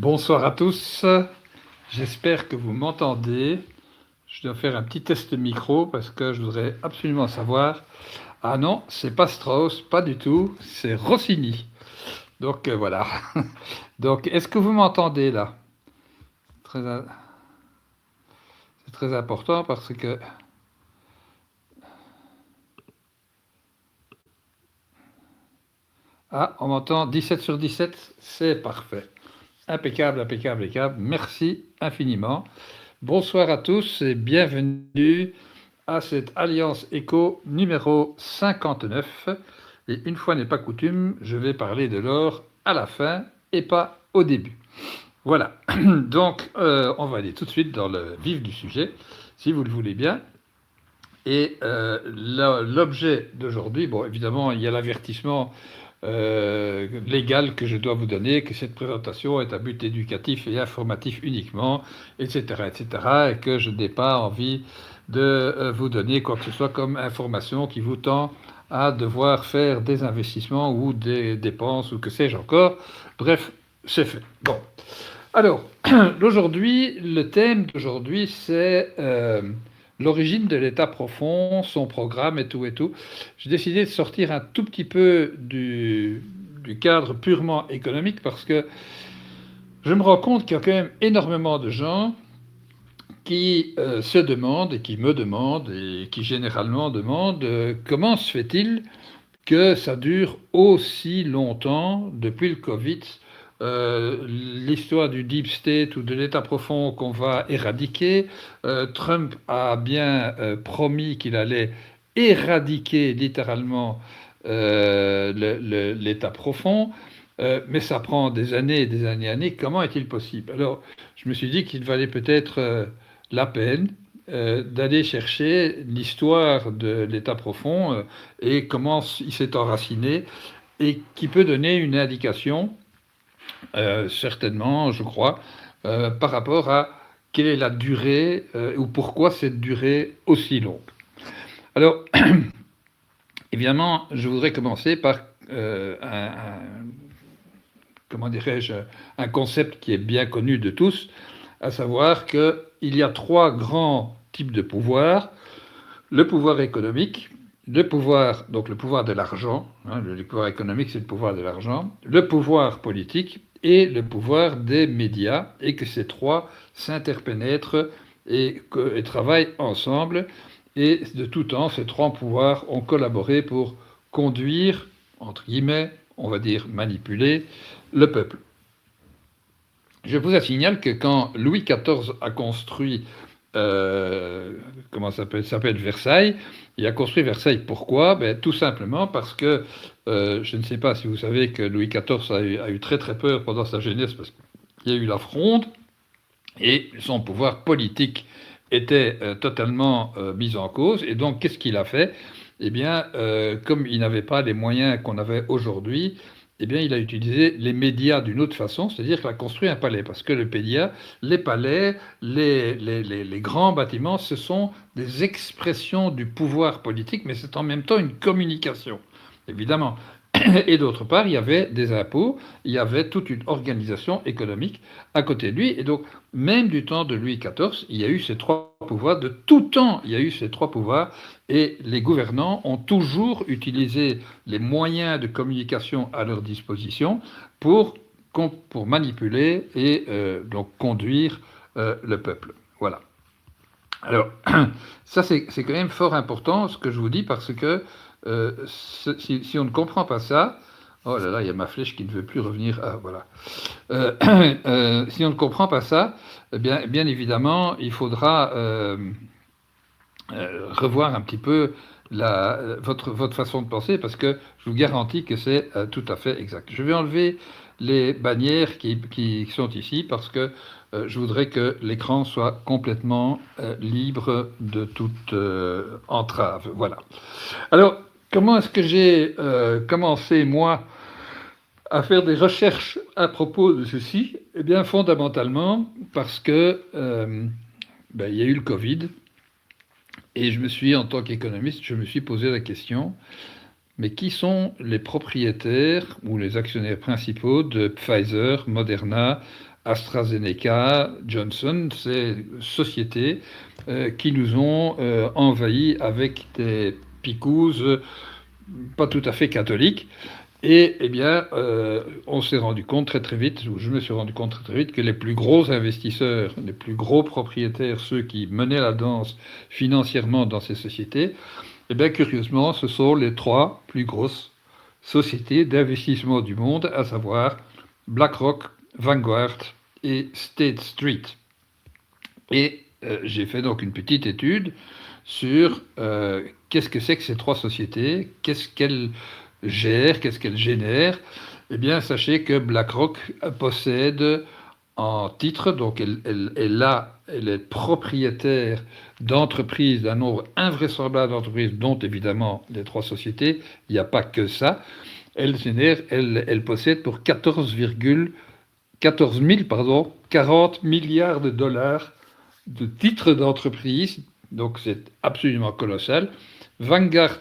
Bonsoir à tous, j'espère que vous m'entendez. Je dois faire un petit test micro parce que je voudrais absolument savoir. Ah non, c'est pas Strauss, pas du tout, c'est Rossini. Donc voilà. Donc est-ce que vous m'entendez là? Très- C'est très important parce que... Ah, on m'entend 17 sur 17, c'est parfait. Impeccable, impeccable, impeccable. Merci infiniment. Bonsoir à tous et bienvenue à cette Alliance Éco numéro 59. Et une fois n'est pas coutume, je vais parler de l'or à la fin et pas au début. Voilà, donc on va aller tout de suite dans le vif du sujet, si vous le voulez bien. Et l'objet d'aujourd'hui, bon évidemment il y a l'avertissement légal que je dois vous donner, que cette présentation est à but éducatif et informatif uniquement, etc., etc., et que je n'ai pas envie de vous donner quoi que ce soit comme information qui vous tend à devoir faire des investissements ou des dépenses ou que sais-je encore. Bref, c'est fait. Bon. Alors, aujourd'hui, le thème d'aujourd'hui, c'est l'origine de l'État profond, son programme et tout et tout. J'ai décidé de sortir un tout petit peu du cadre purement économique parce que je me rends compte qu'il y a quand même énormément de gens qui se demandent et qui me demandent et qui généralement demandent comment se fait-il que ça dure aussi longtemps depuis le Covid. L'histoire du deep state ou de l'État profond qu'on va éradiquer. Trump a bien promis qu'il allait éradiquer littéralement l'État profond, mais ça prend des années et des années et années. Comment est-il possible? Alors, je me suis dit qu'il valait peut-être la peine d'aller chercher l'histoire de l'État profond et comment il s'est enraciné et qui peut donner une indication, certainement, je crois, par rapport à quelle est la durée ou pourquoi cette durée aussi longue. Alors, évidemment, je voudrais commencer par comment dirais-je, un concept qui est bien connu de tous, à savoir qu'il y a trois grands types de pouvoirs. Le pouvoir économique, donc le pouvoir de l'argent, hein, le pouvoir économique c'est le pouvoir de l'argent, le pouvoir politique et le pouvoir des médias, et que ces trois s'interpénètrent et travaillent ensemble. Et de tout temps, ces trois pouvoirs ont collaboré pour conduire, entre guillemets, on va dire manipuler, le peuple. Je vous signale que quand Louis XIV a construit, comment ça s'appelle Versailles, il a construit Versailles pourquoi? Ben, tout simplement parce que, je ne sais pas si vous savez que Louis XIV a eu très très peur pendant sa jeunesse parce qu'il y a eu la Fronde et son pouvoir politique était totalement mis en cause. Et donc, qu'est-ce qu'il a fait? Eh bien, comme il n'avait pas les moyens qu'on avait aujourd'hui, eh bien, il a utilisé les médias d'une autre façon, c'est-à-dire qu'il a construit un palais. Parce que les palais, les grands bâtiments, ce sont des expressions du pouvoir politique, mais c'est en même temps une communication, évidemment. Et d'autre part, il y avait des impôts, il y avait toute une organisation économique à côté de lui. Et donc, même du temps de Louis XIV, il y a eu ces trois pouvoirs. De tout temps, il y a eu ces trois pouvoirs. Et les gouvernants ont toujours utilisé les moyens de communication à leur disposition pour manipuler et donc conduire le peuple. Voilà. Alors, ça c'est quand même fort important ce que je vous dis parce que si on ne comprend pas ça, oh là là, il y a ma flèche qui ne veut plus revenir. Ah, voilà. Si on ne comprend pas ça, eh bien évidemment, il faudra revoir un petit peu votre façon de penser parce que je vous garantis que c'est tout à fait exact. Je vais enlever les bannières qui sont ici parce que je voudrais que l'écran soit complètement libre de toute entrave. Voilà. Alors, comment est-ce que j'ai commencé, moi, à faire des recherches à propos de ceci? Eh bien, fondamentalement, parce que il y a eu le Covid, et en tant qu'économiste, je me suis posé la question, mais qui sont les propriétaires ou les actionnaires principaux de Pfizer, Moderna, AstraZeneca, Johnson, ces sociétés qui nous ont envahis avec des picouses pas tout à fait catholiques. Et eh bien, on s'est rendu compte très très vite, ou je me suis rendu compte très très vite, que les plus gros investisseurs, les plus gros propriétaires, ceux qui menaient la danse financièrement dans ces sociétés, eh bien, curieusement, ce sont les 3 plus grosses sociétés d'investissement du monde, à savoir BlackRock, Vanguard et State Street. Et j'ai fait donc une petite étude sur qu'est-ce que c'est que ces 3 sociétés, qu'est-ce qu'elles gèrent, qu'est-ce qu'elles génèrent. Eh bien, sachez que BlackRock possède en titre, donc elle est propriétaire d'entreprises, d'un nombre invraisemblable d'entreprises, dont évidemment les 3 sociétés. Il n'y a pas que ça. Elle possède pour 40 milliards de dollars de titres d'entreprise, donc c'est absolument colossal. Vanguard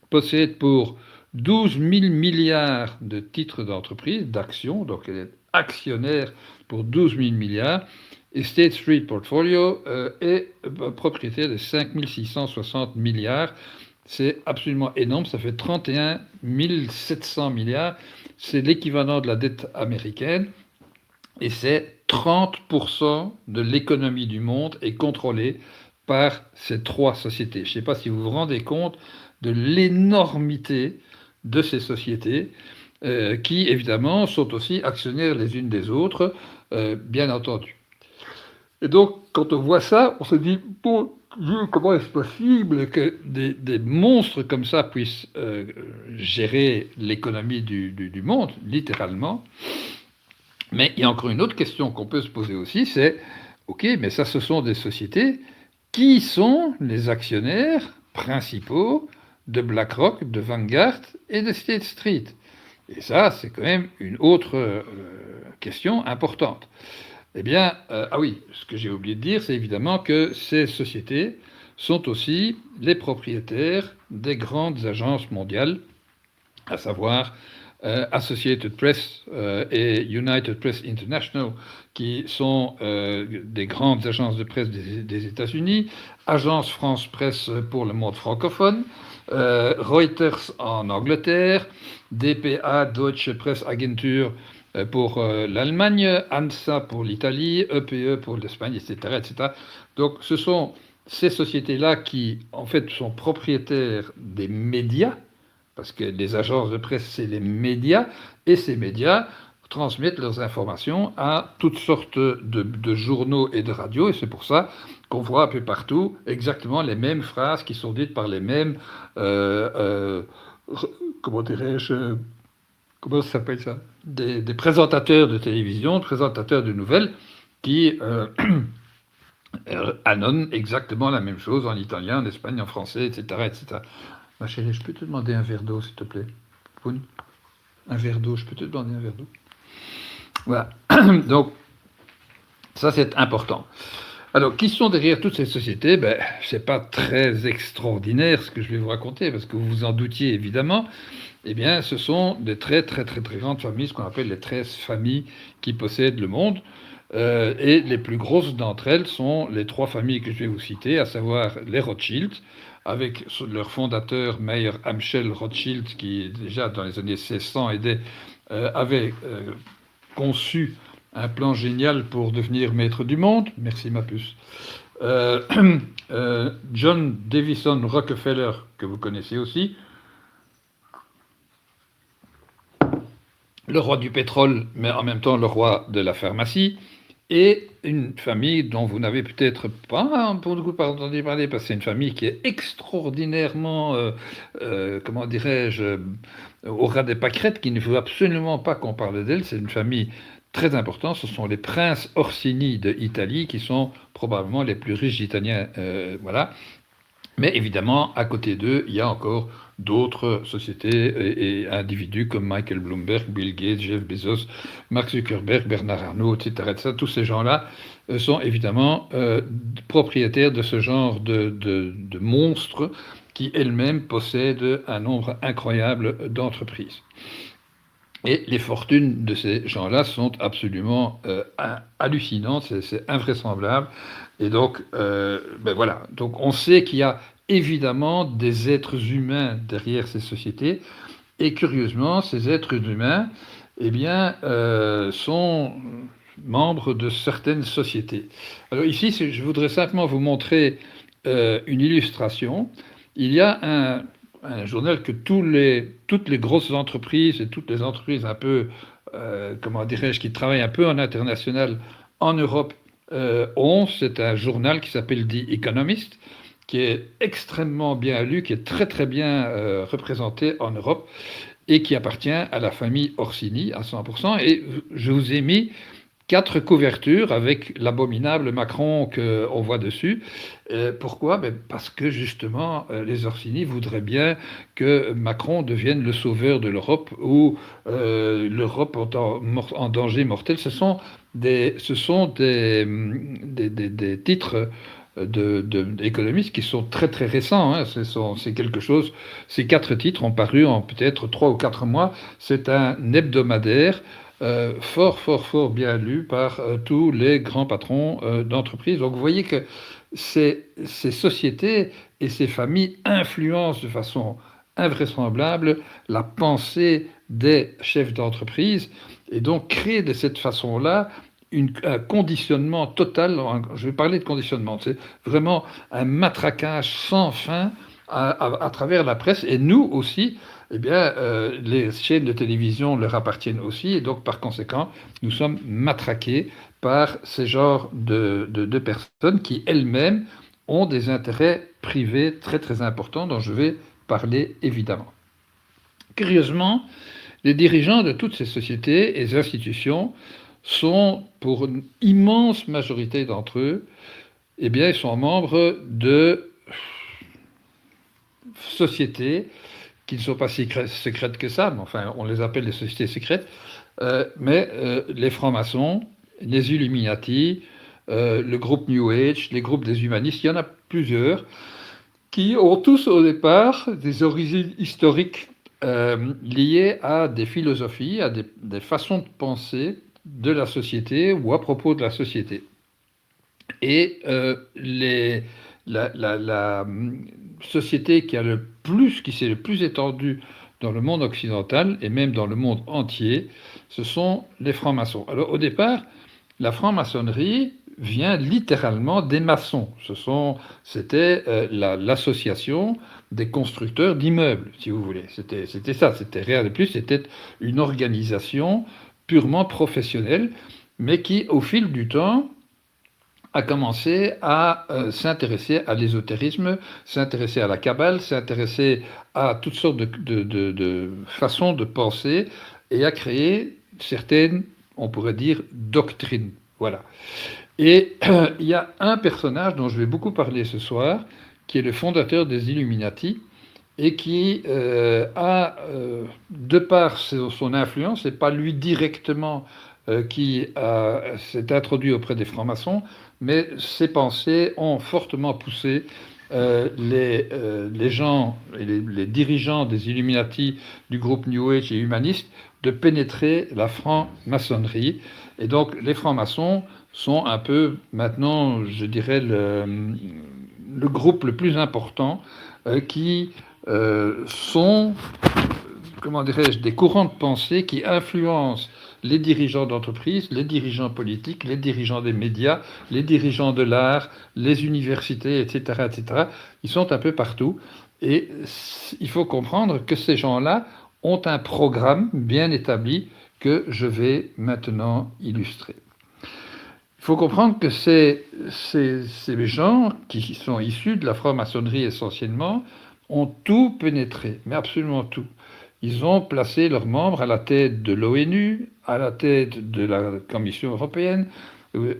possède pour 12 000 milliards de titres d'entreprise, d'actions, donc elle est actionnaire pour 12 000 milliards, et State Street Portfolio est propriétaire de 5 660 milliards. C'est absolument énorme, ça fait 31 700 milliards, c'est l'équivalent de la dette américaine, et c'est 30% de l'économie du monde est contrôlée par ces 3 sociétés. Je ne sais pas si vous vous rendez compte de l'énormité de ces sociétés, qui évidemment sont aussi actionnaires les unes des autres, bien entendu. Et donc, quand on voit ça, on se dit, bon Dieu, comment est-ce possible que des monstres comme ça puissent gérer l'économie du monde, littéralement? Mais il y a encore une autre question qu'on peut se poser aussi, c'est, ok, mais ça, ce sont des sociétés, qui sont les actionnaires principaux de BlackRock, de Vanguard et de State Street? Et ça, c'est quand même une autre question importante. Eh bien, ah oui, ce que j'ai oublié de dire, c'est évidemment que ces sociétés sont aussi les propriétaires des grandes agences mondiales, à savoir Associated Press et United Press International, qui sont des grandes agences de presse des États-Unis, Agence France Presse pour le monde francophone, Reuters en Angleterre, DPA, Deutsche Presseagentur pour l'Allemagne, ANSA pour l'Italie, EPE pour l'Espagne, etc., etc. Donc ce sont ces sociétés-là qui, en fait, sont propriétaires des médias, parce que les agences de presse, c'est les médias, et ces médias transmettent leurs informations à toutes sortes de journaux et de radios, et c'est pour ça qu'on voit un peu partout exactement les mêmes phrases qui sont dites par les mêmes, comment dirais-je, comment ça s'appelle ça, des présentateurs de télévision, présentateurs de nouvelles, qui annonnent exactement la même chose en italien, en espagnol, en français, etc., etc. Ma chérie, je peux te demander un verre d'eau, s'il te plaît? Un verre d'eau, je peux te demander un verre d'eau? Voilà. Donc, ça, c'est important. Alors, qui sont derrière toutes ces sociétés? Ben, c'est pas très extraordinaire ce que je vais vous raconter, parce que vous vous en doutiez évidemment. Eh bien, ce sont des très, très, très, très grandes familles, ce qu'on appelle les 13 familles qui possèdent le monde. Et les plus grosses d'entre elles sont les 3 familles que je vais vous citer, à savoir les Rothschild, avec leur fondateur Meyer Amschel Rothschild, qui déjà dans les années 1600 avait conçu un plan génial pour devenir maître du monde. Merci ma puce. John Davison Rockefeller, que vous connaissez aussi, le roi du pétrole, mais en même temps le roi de la pharmacie, et une famille dont vous n'avez peut-être pas beaucoup entendu parler, parce que c'est une famille qui est extraordinairement, comment dirais-je, au ras des pâquerettes, qu'il ne faut absolument pas qu'on parle d'elle. C'est une famille très importante, ce sont les princes Orsini d'Italie, qui sont probablement les plus riches d'Italiens, voilà. Mais évidemment, à côté d'eux, il y a encore d'autres sociétés et individus comme Michael Bloomberg, Bill Gates, Jeff Bezos, Mark Zuckerberg, Bernard Arnault, etc. etc. Tous ces gens-là sont évidemment propriétaires de ce genre de monstres qui elles-mêmes possèdent un nombre incroyable d'entreprises. Et les fortunes de ces gens-là sont absolument hallucinantes, c'est invraisemblable. Et donc, ben voilà. Donc, on sait qu'il y a évidemment des êtres humains derrière ces sociétés. Et curieusement, ces êtres humains, eh bien, sont membres de certaines sociétés. Alors ici, je voudrais simplement vous montrer une illustration. Il y a un journal que toutes les grosses entreprises et toutes les entreprises un peu, comment dirais-je, qui travaillent un peu en international en Europe ont. C'est un journal qui s'appelle The Economist, qui est extrêmement bien lu, qui est très très bien représenté en Europe et qui appartient à la famille Orsini à 100%. Et je vous ai mis 4 couvertures avec l'abominable Macron qu'on voit dessus. Pourquoi? Ben parce que justement, les Orsini voudraient bien que Macron devienne le sauveur de l'Europe ou l'Europe en danger mortel. Ce sont des titres d'économistes qui sont très très récents. Hein. C'est quelque chose. Ces 4 titres ont paru en peut-être 3 ou 4 mois. C'est un hebdomadaire fort, fort, fort bien lu par tous les grands patrons d'entreprise. Donc vous voyez que ces sociétés et ces familles influencent de façon invraisemblable la pensée des chefs d'entreprise et donc créent de cette façon-là un conditionnement total. Je vais parler de conditionnement. C'est vraiment un matraquage sans fin à travers la presse. Et nous aussi, eh bien, les chaînes de télévision leur appartiennent aussi, et donc par conséquent, nous sommes matraqués par ces genres de personnes qui elles-mêmes ont des intérêts privés très très importants dont je vais parler évidemment. Curieusement, les dirigeants de toutes ces sociétés et institutions sont, pour une immense majorité d'entre eux, eh bien, ils sont membres de sociétés qui ne sont pas si secrètes que ça, mais enfin, on les appelle des sociétés secrètes, les francs-maçons, les Illuminati, le groupe New Age, les groupes des humanistes, il y en a plusieurs, qui ont tous au départ des origines historiques liées à des philosophies, à des façons de penser de la société ou à propos de la société. Et la société qui s'est le plus étendue dans le monde occidental et même dans le monde entier, ce sont les francs-maçons. Alors au départ, la franc-maçonnerie vient littéralement des maçons. C'était l'association des constructeurs d'immeubles, si vous voulez. C'était ça, c'était rien de plus, c'était une organisation purement professionnelle, mais qui, au fil du temps, a commencé à s'intéresser à l'ésotérisme, s'intéresser à la Kabbale, s'intéresser à toutes sortes de façons de penser et à créer certaines, on pourrait dire, doctrines. Voilà. Et il y a un personnage dont je vais beaucoup parler ce soir, qui est le fondateur des Illuminati, et qui a, de par son influence, et pas lui directement qui s'est introduit auprès des francs-maçons, mais ses pensées ont fortement poussé les gens et les dirigeants des Illuminati du groupe New Age et humaniste de pénétrer la franc-maçonnerie. Et donc les francs-maçons sont un peu maintenant, je dirais, le groupe le plus important qui sont, comment dirais-je, des courants de pensée qui influencent les dirigeants d'entreprise, les dirigeants politiques, les dirigeants des médias, les dirigeants de l'art, les universités, etc., etc. Ils sont un peu partout. Et il faut comprendre que ces gens-là ont un programme bien établi que je vais maintenant illustrer. Il faut comprendre que ces gens qui sont issus de la franc-maçonnerie essentiellement ont tout pénétré, mais absolument tout. Ils ont placé leurs membres à la tête de l'ONU, à la tête de la Commission européenne,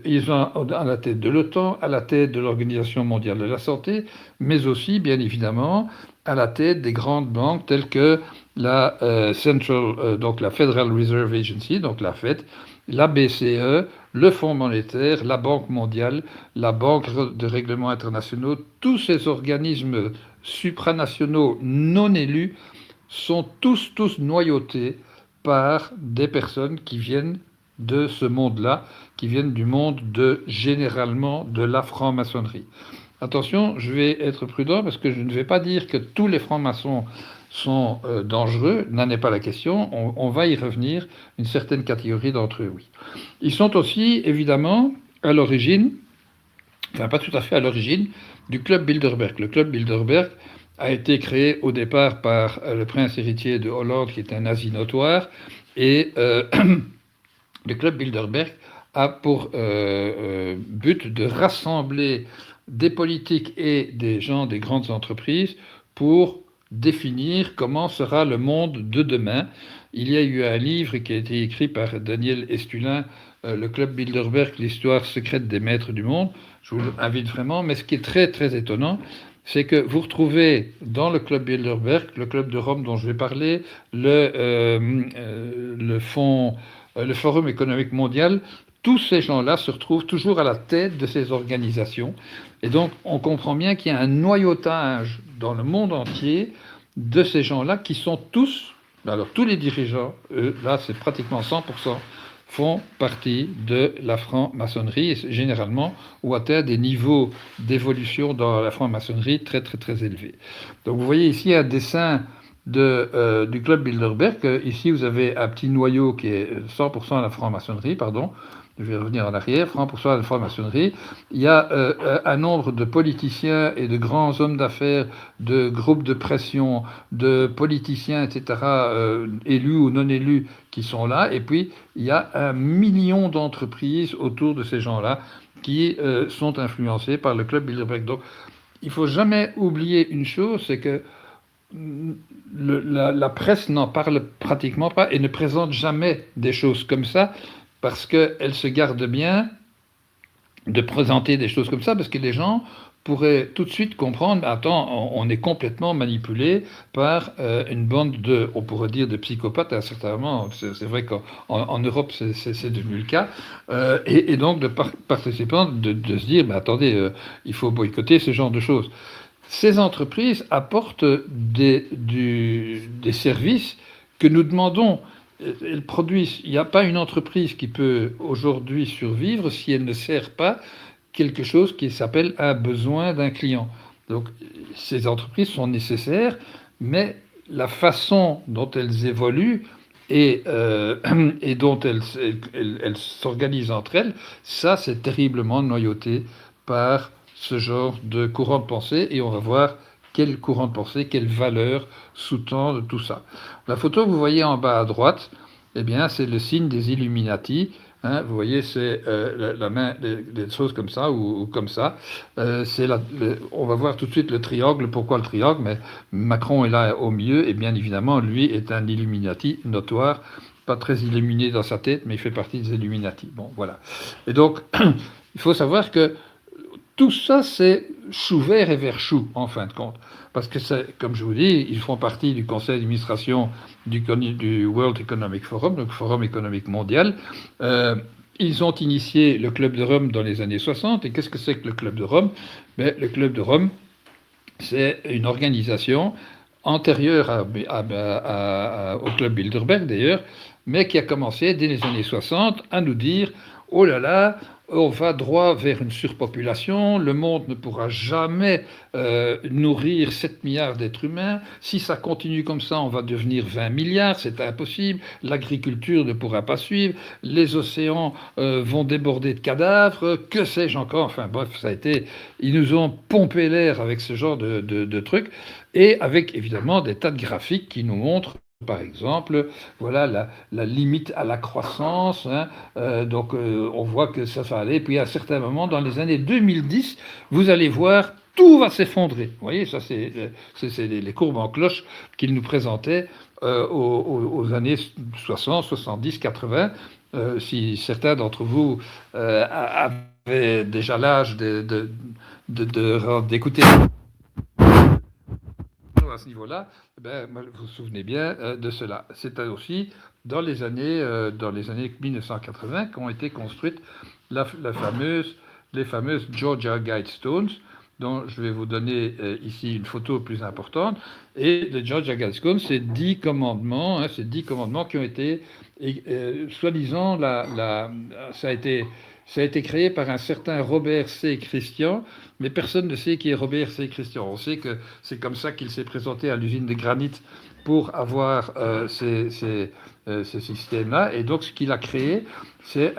ils ont à la tête de l'OTAN, à la tête de l'Organisation mondiale de la santé, mais aussi, bien évidemment, à la tête des grandes banques telles que la donc la Federal Reserve Agency, donc la Fed, la BCE, le Fonds monétaire, la Banque mondiale, la Banque de règlements internationaux, tous ces organismes supranationaux non élus sont tous noyautés par des personnes qui viennent de ce monde-là, qui viennent du monde généralement de la franc-maçonnerie. Attention, je vais être prudent parce que je ne vais pas dire que tous les francs-maçons sont dangereux, n'en est pas la question, on va y revenir, une certaine catégorie d'entre eux, oui. Ils sont aussi, évidemment, à l'origine, enfin pas tout à fait à l'origine, du club Bilderberg. Le club Bilderberg a été créé au départ par le prince héritier de Hollande, qui est un nazi notoire, et le club Bilderberg a pour but de rassembler des politiques et des gens des grandes entreprises pour définir comment sera le monde de demain. Il y a eu un livre qui a été écrit par Daniel Estulin, le club Bilderberg, l'histoire secrète des maîtres du monde. Je vous invite vraiment, mais ce qui est très très étonnant, c'est que vous retrouvez dans le club Bilderberg, le club de Rome dont je vais parler, le Forum économique mondial, tous ces gens-là se retrouvent toujours à la tête de ces organisations. Et donc, on comprend bien qu'il y a un noyautage dans le monde entier de ces gens-là qui sont tous, alors tous les dirigeants, là c'est pratiquement 100%, font partie de la franc-maçonnerie et généralement ou atteignent des niveaux d'évolution dans la franc-maçonnerie très très très élevés. Donc vous voyez ici un dessin du club Bilderberg. Ici vous avez un petit noyau qui est 100% à la franc-maçonnerie, pardon. Je vais revenir en arrière, 100% à la franc-maçonnerie. Il y a un nombre de politiciens et de grands hommes d'affaires, de groupes de pression, de politiciens, etc., élus ou non élus, qui sont là. Et puis, il y a 1 million d'entreprises autour de ces gens-là qui sont influencés par le club Bilderberg. Donc, il ne faut jamais oublier une chose, c'est que la presse n'en parle pratiquement pas et ne présente jamais des choses comme ça, parce qu'elle se garde bien de présenter des choses comme ça, parce que les gens pourraient tout de suite comprendre, attends, on est complètement manipulé par une bande on pourrait dire, de psychopathes à un certain moment. C'est vrai qu'en Europe, c'est devenu le cas. Et donc, de participants, de se dire, attendez, il faut boycotter ce genre de choses. Ces entreprises apportent des services que nous demandons. Elles produisent. Il n'y a pas une entreprise qui peut aujourd'hui survivre si elle ne sert pas quelque chose qui s'appelle un besoin d'un client. Donc ces entreprises sont nécessaires, mais la façon dont elles évoluent et dont elles s'organisent entre elles, ça c'est terriblement noyauté par ce genre de courant de pensée, et on va voir quel courant de pensée, quelle valeur sous-tend de tout ça. La photo que vous voyez en bas à droite, eh bien, c'est le signe des Illuminati. Hein, vous voyez, c'est la main, des choses comme ça ou comme ça. On va voir tout de suite le triangle. Pourquoi le triangle? Mais Macron est là au milieu, et bien évidemment, lui est un Illuminati notoire, pas très illuminé dans sa tête, mais il fait partie des Illuminati. Bon, voilà. Et donc, il faut savoir que tout ça, c'est chou vert et vert chou, en fin de compte. Parce que, comme je vous dis, ils font partie du conseil d'administration du World Economic Forum, donc Forum économique mondial. Ils ont initié le Club de Rome dans les années 60. Et qu'est-ce que c'est que le Club de Rome? Le Club de Rome, c'est une organisation antérieure au Club Bilderberg, d'ailleurs, mais qui a commencé dès les années 60 à nous dire « Oh là là, on va droit vers une surpopulation, le monde ne pourra jamais nourrir 7 milliards d'êtres humains, si ça continue comme ça, on va devenir 20 milliards, c'est impossible, l'agriculture ne pourra pas suivre, les océans vont déborder de cadavres, que sais-je encore, enfin bref, ils nous ont pompé l'air avec ce genre de trucs, et avec évidemment des tas de graphiques qui nous montrent, par exemple, voilà la limite à la croissance. Hein, donc on voit que ça va aller. Puis à un certain moment, dans les années 2010, vous allez voir, tout va s'effondrer. Vous voyez, ça c'est les courbes en cloche qu'il nous présentait aux années 60, 70, 80. Si certains d'entre vous avaient déjà l'âge d'écouter à ce niveau-là, vous vous souvenez bien de cela. C'était aussi dans les années 1980 qu'ont été construites les fameuses Georgia Guidestones, dont je vais vous donner ici une photo plus importante, et de George Agascon, ces 10 commandements, hein, ces 10 commandements qui ont été, soi-disant, ça a été créé par un certain Robert C. Christian, mais personne ne sait qui est Robert C. Christian. On sait que c'est comme ça qu'il s'est présenté à l'usine de granit pour avoir ces systèmes-là. Et donc, ce qu'il a créé, c'est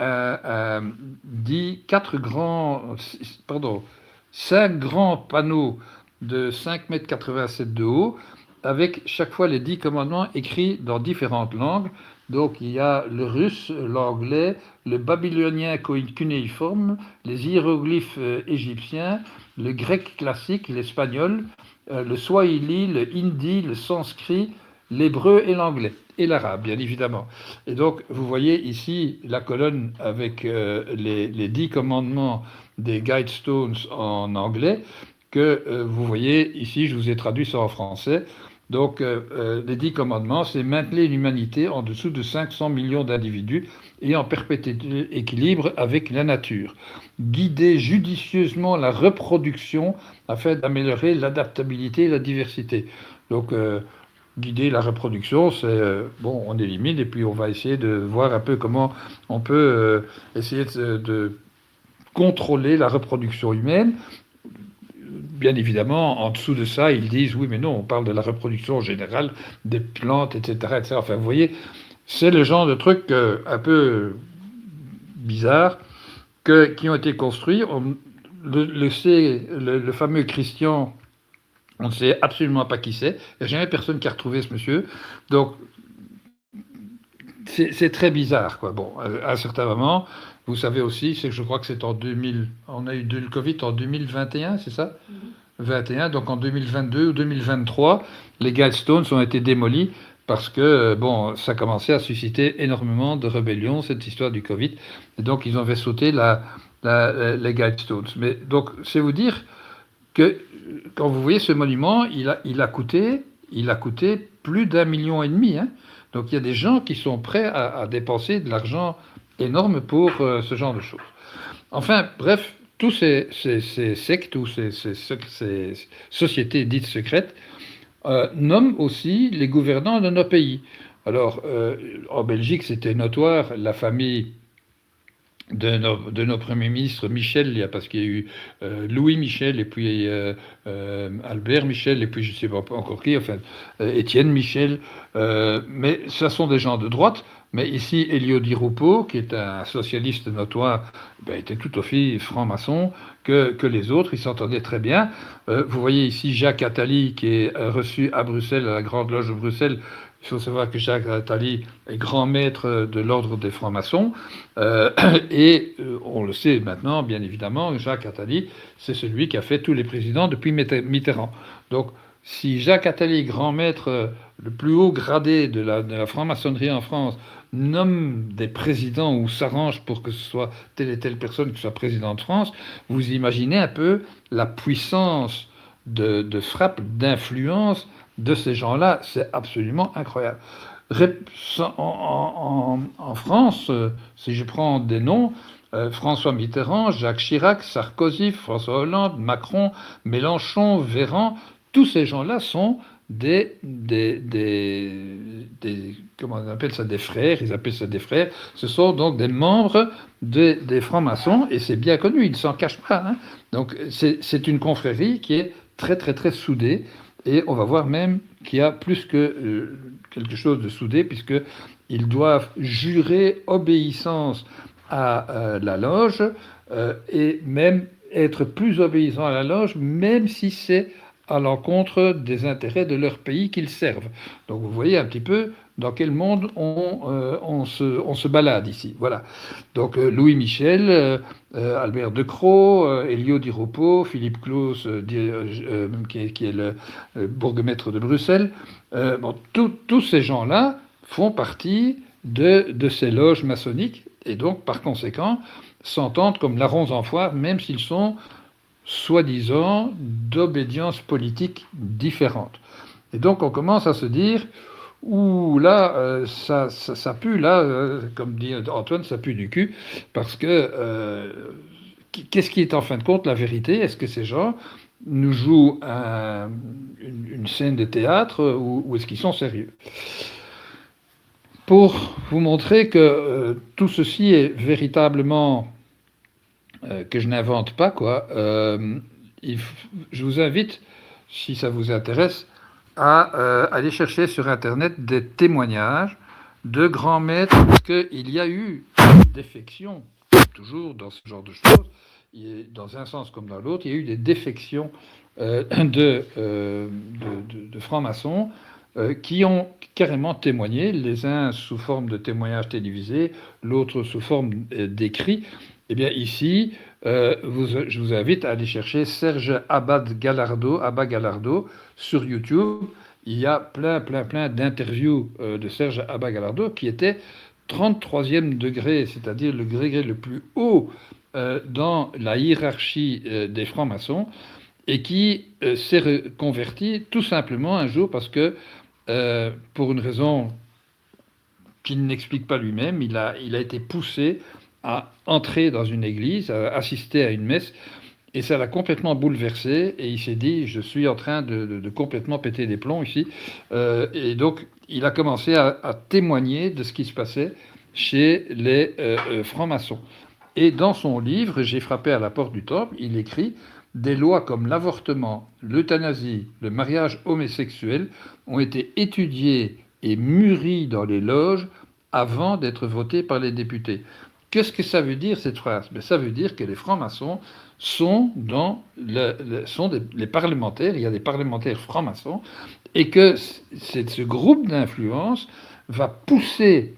cinq grands panneaux de 5,87 m de haut, avec chaque fois les 10 commandements écrits dans différentes langues. Donc, il y a le russe, l'anglais, le babylonien cunéiforme, les hiéroglyphes égyptiens, le grec classique, l'espagnol, le swahili, le hindi, le sanskrit, l'hébreu et l'anglais, et l'arabe, bien évidemment. Et donc, vous voyez ici la colonne avec les 10 commandements des Guidestones en anglais, que vous voyez ici, je vous ai traduit ça en français. Donc, les 10 commandements, c'est maintenir l'humanité en dessous de 500 millions d'individus et en perpétuel équilibre avec la nature. Guider judicieusement la reproduction afin d'améliorer l'adaptabilité et la diversité. Donc, guider la reproduction, c'est bon, on élimine et puis on va essayer de voir un peu comment on peut essayer de contrôler la reproduction humaine. Bien évidemment, en dessous de ça, ils disent oui, mais non, on parle de la reproduction générale des plantes, etc., etc. Enfin, vous voyez, c'est le genre de trucs un peu bizarres qui ont été construits. Le fameux Christian, on ne sait absolument pas qui c'est. Il n'y a jamais personne qui a retrouvé ce monsieur. Donc, c'est très bizarre, quoi. Bon, à un certain moment, vous savez aussi, je crois que c'est en 2000, on a eu le Covid en 2021, c'est ça? 21, donc en 2022 ou 2023, les Guidestones ont été démolis parce que, bon, ça commençait à susciter énormément de rébellions, cette histoire du Covid. Et donc, ils ont fait sauter les Guidestones. Mais donc, c'est vous dire que quand vous voyez ce monument, il a coûté plus d'1,5 million. Hein. Donc il y a des gens qui sont prêts à dépenser de l'argent énorme pour ce genre de choses. Enfin, bref, tous ces sectes ou ces sociétés dites secrètes nomment aussi les gouvernants de nos pays. Alors, en Belgique, c'était notoire, la famille de nos premiers ministres, Michel, parce qu'il y a eu Louis Michel, et puis Albert Michel, et puis je ne sais pas encore qui, enfin Étienne Michel, mais ce sont des gens de droite. Mais ici, Elio Di Rupo, qui est un socialiste notoire, était tout aussi franc-maçon que les autres, ils s'entendaient très bien. Vous voyez ici Jacques Attali, qui est reçu à Bruxelles, à la Grande Loge de Bruxelles. Il faut savoir que Jacques Attali est grand maître de l'ordre des francs-maçons. Et on le sait maintenant, bien évidemment, Jacques Attali, c'est celui qui a fait tous les présidents depuis Mitterrand. Donc, si Jacques Attali, grand maître, le plus haut gradé de la franc-maçonnerie en France, nomme des présidents ou s'arrange pour que ce soit telle et telle personne qui soit président de France, vous imaginez un peu la puissance de frappe, d'influence de ces gens-là. C'est absolument incroyable. En France, si je prends des noms, François Mitterrand, Jacques Chirac, Sarkozy, François Hollande, Macron, Mélenchon, Véran, tous ces gens-là sont comment on appelle ça, des frères, ils appellent ça des frères, ce sont donc des membres des francs-maçons, et c'est bien connu, ils ne s'en cachent pas. Hein. Donc c'est une confrérie qui est très très très soudée, et on va voir même qu'il y a plus que quelque chose de soudé, puisqu'ils doivent jurer obéissance à la loge, et même être plus obéissants à la loge, même si c'est à l'encontre des intérêts de leur pays qu'ils servent. Donc vous voyez un petit peu dans quel monde on se balade ici. Voilà. Donc Louis Michel, Albert Decroix, Elio Di Rupo, Philippe Claus, qui est le bourgmestre de Bruxelles. Tous ces gens-là font partie de ces loges maçonniques et donc par conséquent s'entendent comme larrons en foire, même s'ils sont soi-disant d'obédience politique différente. Et donc on commence à se dire, ouh là, ça pue, là, comme dit Antoine, ça pue du cul, parce que qu'est-ce qui est en fin de compte la vérité? Est-ce que ces gens nous jouent une scène de théâtre ou est-ce qu'ils sont sérieux? Pour vous montrer que tout ceci est véritablement que je n'invente pas, quoi, je vous invite, si ça vous intéresse, à aller chercher sur Internet des témoignages de grands maîtres, parce qu'il y a eu des défections, toujours dans ce genre de choses, dans un sens comme dans l'autre, il y a eu des défections de francs-maçons qui ont carrément témoigné, les uns sous forme de témoignages télévisés, l'autre sous forme d'écrits. Eh bien ici, je vous invite à aller chercher Serge Abad Gallardo sur YouTube. Il y a plein d'interviews de Serge Abad Gallardo qui était 33e degré, c'est-à-dire le degré le plus haut dans la hiérarchie des francs-maçons, et qui s'est reconverti tout simplement un jour parce que, pour une raison qu'il n'explique pas lui-même, il a été poussé à entrer dans une église, à assister à une messe, et ça l'a complètement bouleversé, et il s'est dit, je suis en train de complètement péter des plombs ici. Et donc, il a commencé à témoigner de ce qui se passait chez les francs-maçons. Et dans son livre, J'ai frappé à la porte du temple, il écrit « Des lois comme l'avortement, l'euthanasie, le mariage homosexuel ont été étudiées et mûries dans les loges avant d'être votées par les députés. » Qu'est-ce que ça veut dire, cette phrase? Ça veut dire que les francs-maçons sont les parlementaires, il y a des parlementaires francs-maçons, et que ce groupe d'influence va pousser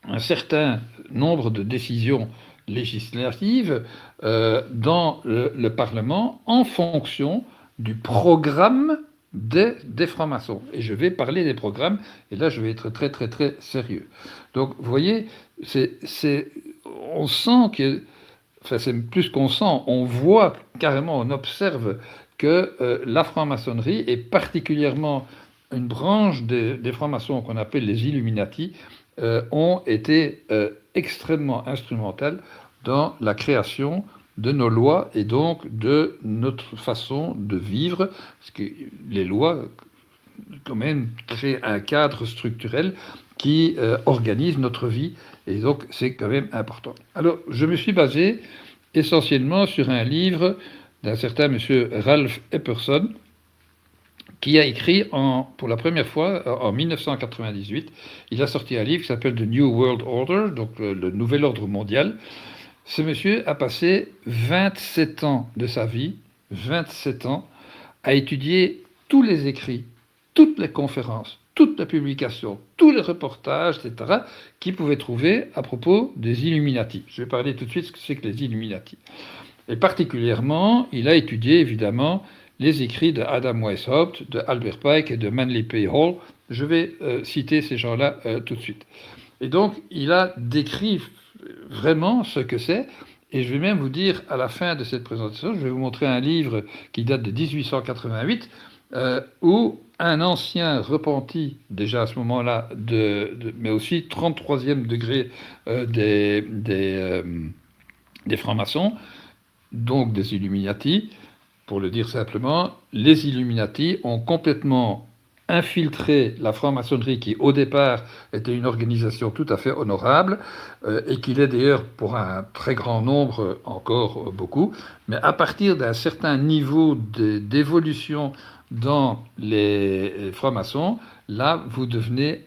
un certain nombre de décisions législatives dans le Parlement en fonction du programme des francs-maçons. Et je vais parler des programmes, et là je vais être très sérieux. Donc vous voyez, on sent que, enfin c'est plus qu'on sent, on voit carrément, on observe que la franc-maçonnerie, et particulièrement une branche des francs-maçons qu'on appelle les Illuminati, ont été extrêmement instrumentales dans la création de nos lois et donc de notre façon de vivre, parce que les lois, quand même, créent un cadre structurel qui organise notre vie, et donc c'est quand même important. Alors, je me suis basé essentiellement sur un livre d'un certain monsieur Ralph Epperson, qui a écrit pour la première fois en 1998. Il a sorti un livre qui s'appelle The New World Order, donc le nouvel ordre mondial. Ce monsieur a passé 27 ans de sa vie, 27 ans, à étudier tous les écrits, toutes les conférences, toutes les publications, tous les reportages, etc., qu'il pouvait trouver à propos des Illuminati. Je vais parler tout de suite de ce que c'est que les Illuminati. Et particulièrement, il a étudié évidemment les écrits de Adam Weishaupt, de Albert Pike et de Manly P. Hall. Je vais citer ces gens-là tout de suite. Et donc, il a décrit vraiment ce que c'est. Et je vais même vous dire, à la fin de cette présentation, je vais vous montrer un livre qui date de 1888, où un ancien repenti, déjà à ce moment-là, mais aussi 33e degré des francs-maçons, donc des Illuminati, pour le dire simplement, les Illuminati ont complètement infiltré la franc-maçonnerie qui, au départ, était une organisation tout à fait honorable, et qui l'est d'ailleurs pour un très grand nombre, encore beaucoup, mais à partir d'un certain niveau d'évolution dans les francs-maçons, là, vous devenez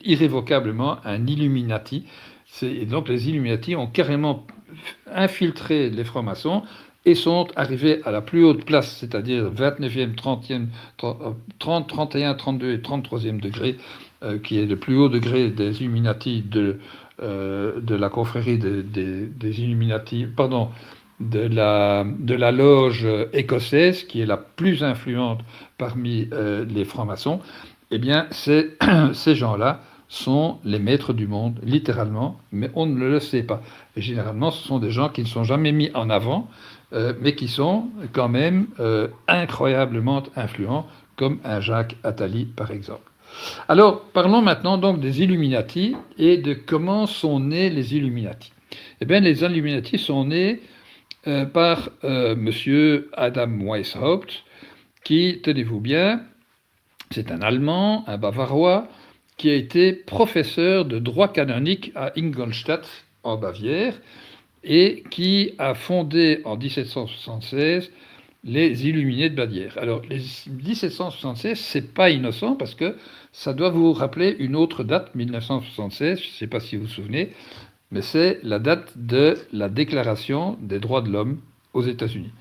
irrévocablement un Illuminati. Et donc les Illuminati ont carrément infiltré les francs-maçons et sont arrivés à la plus haute place, c'est-à-dire 29e, 30e, 30, 31, 32 et 33e degré, qui est le plus haut degré des Illuminati de la confrérie des Illuminati, pardon, de la loge écossaise, qui est la plus influente parmi les francs-maçons. Eh bien, ces gens-là sont les maîtres du monde, littéralement, mais on ne le sait pas. Et généralement, ce sont des gens qui ne sont jamais mis en avant, mais qui sont quand même incroyablement influents, comme un Jacques Attali, par exemple. Alors, parlons maintenant donc des Illuminati et de comment sont nés les Illuminati. Eh bien, les Illuminati sont nés par monsieur Adam Weishaupt, qui, tenez-vous bien, c'est un Allemand, un Bavarois, qui a été professeur de droit canonique à Ingolstadt, en Bavière, et qui a fondé en 1776 les Illuminés de Bavière. Alors, les 1776, c'est pas innocent parce que ça doit vous rappeler une autre date, 1976, je ne sais pas si vous vous souvenez, mais c'est la date de la Déclaration des droits de l'homme aux États-Unis.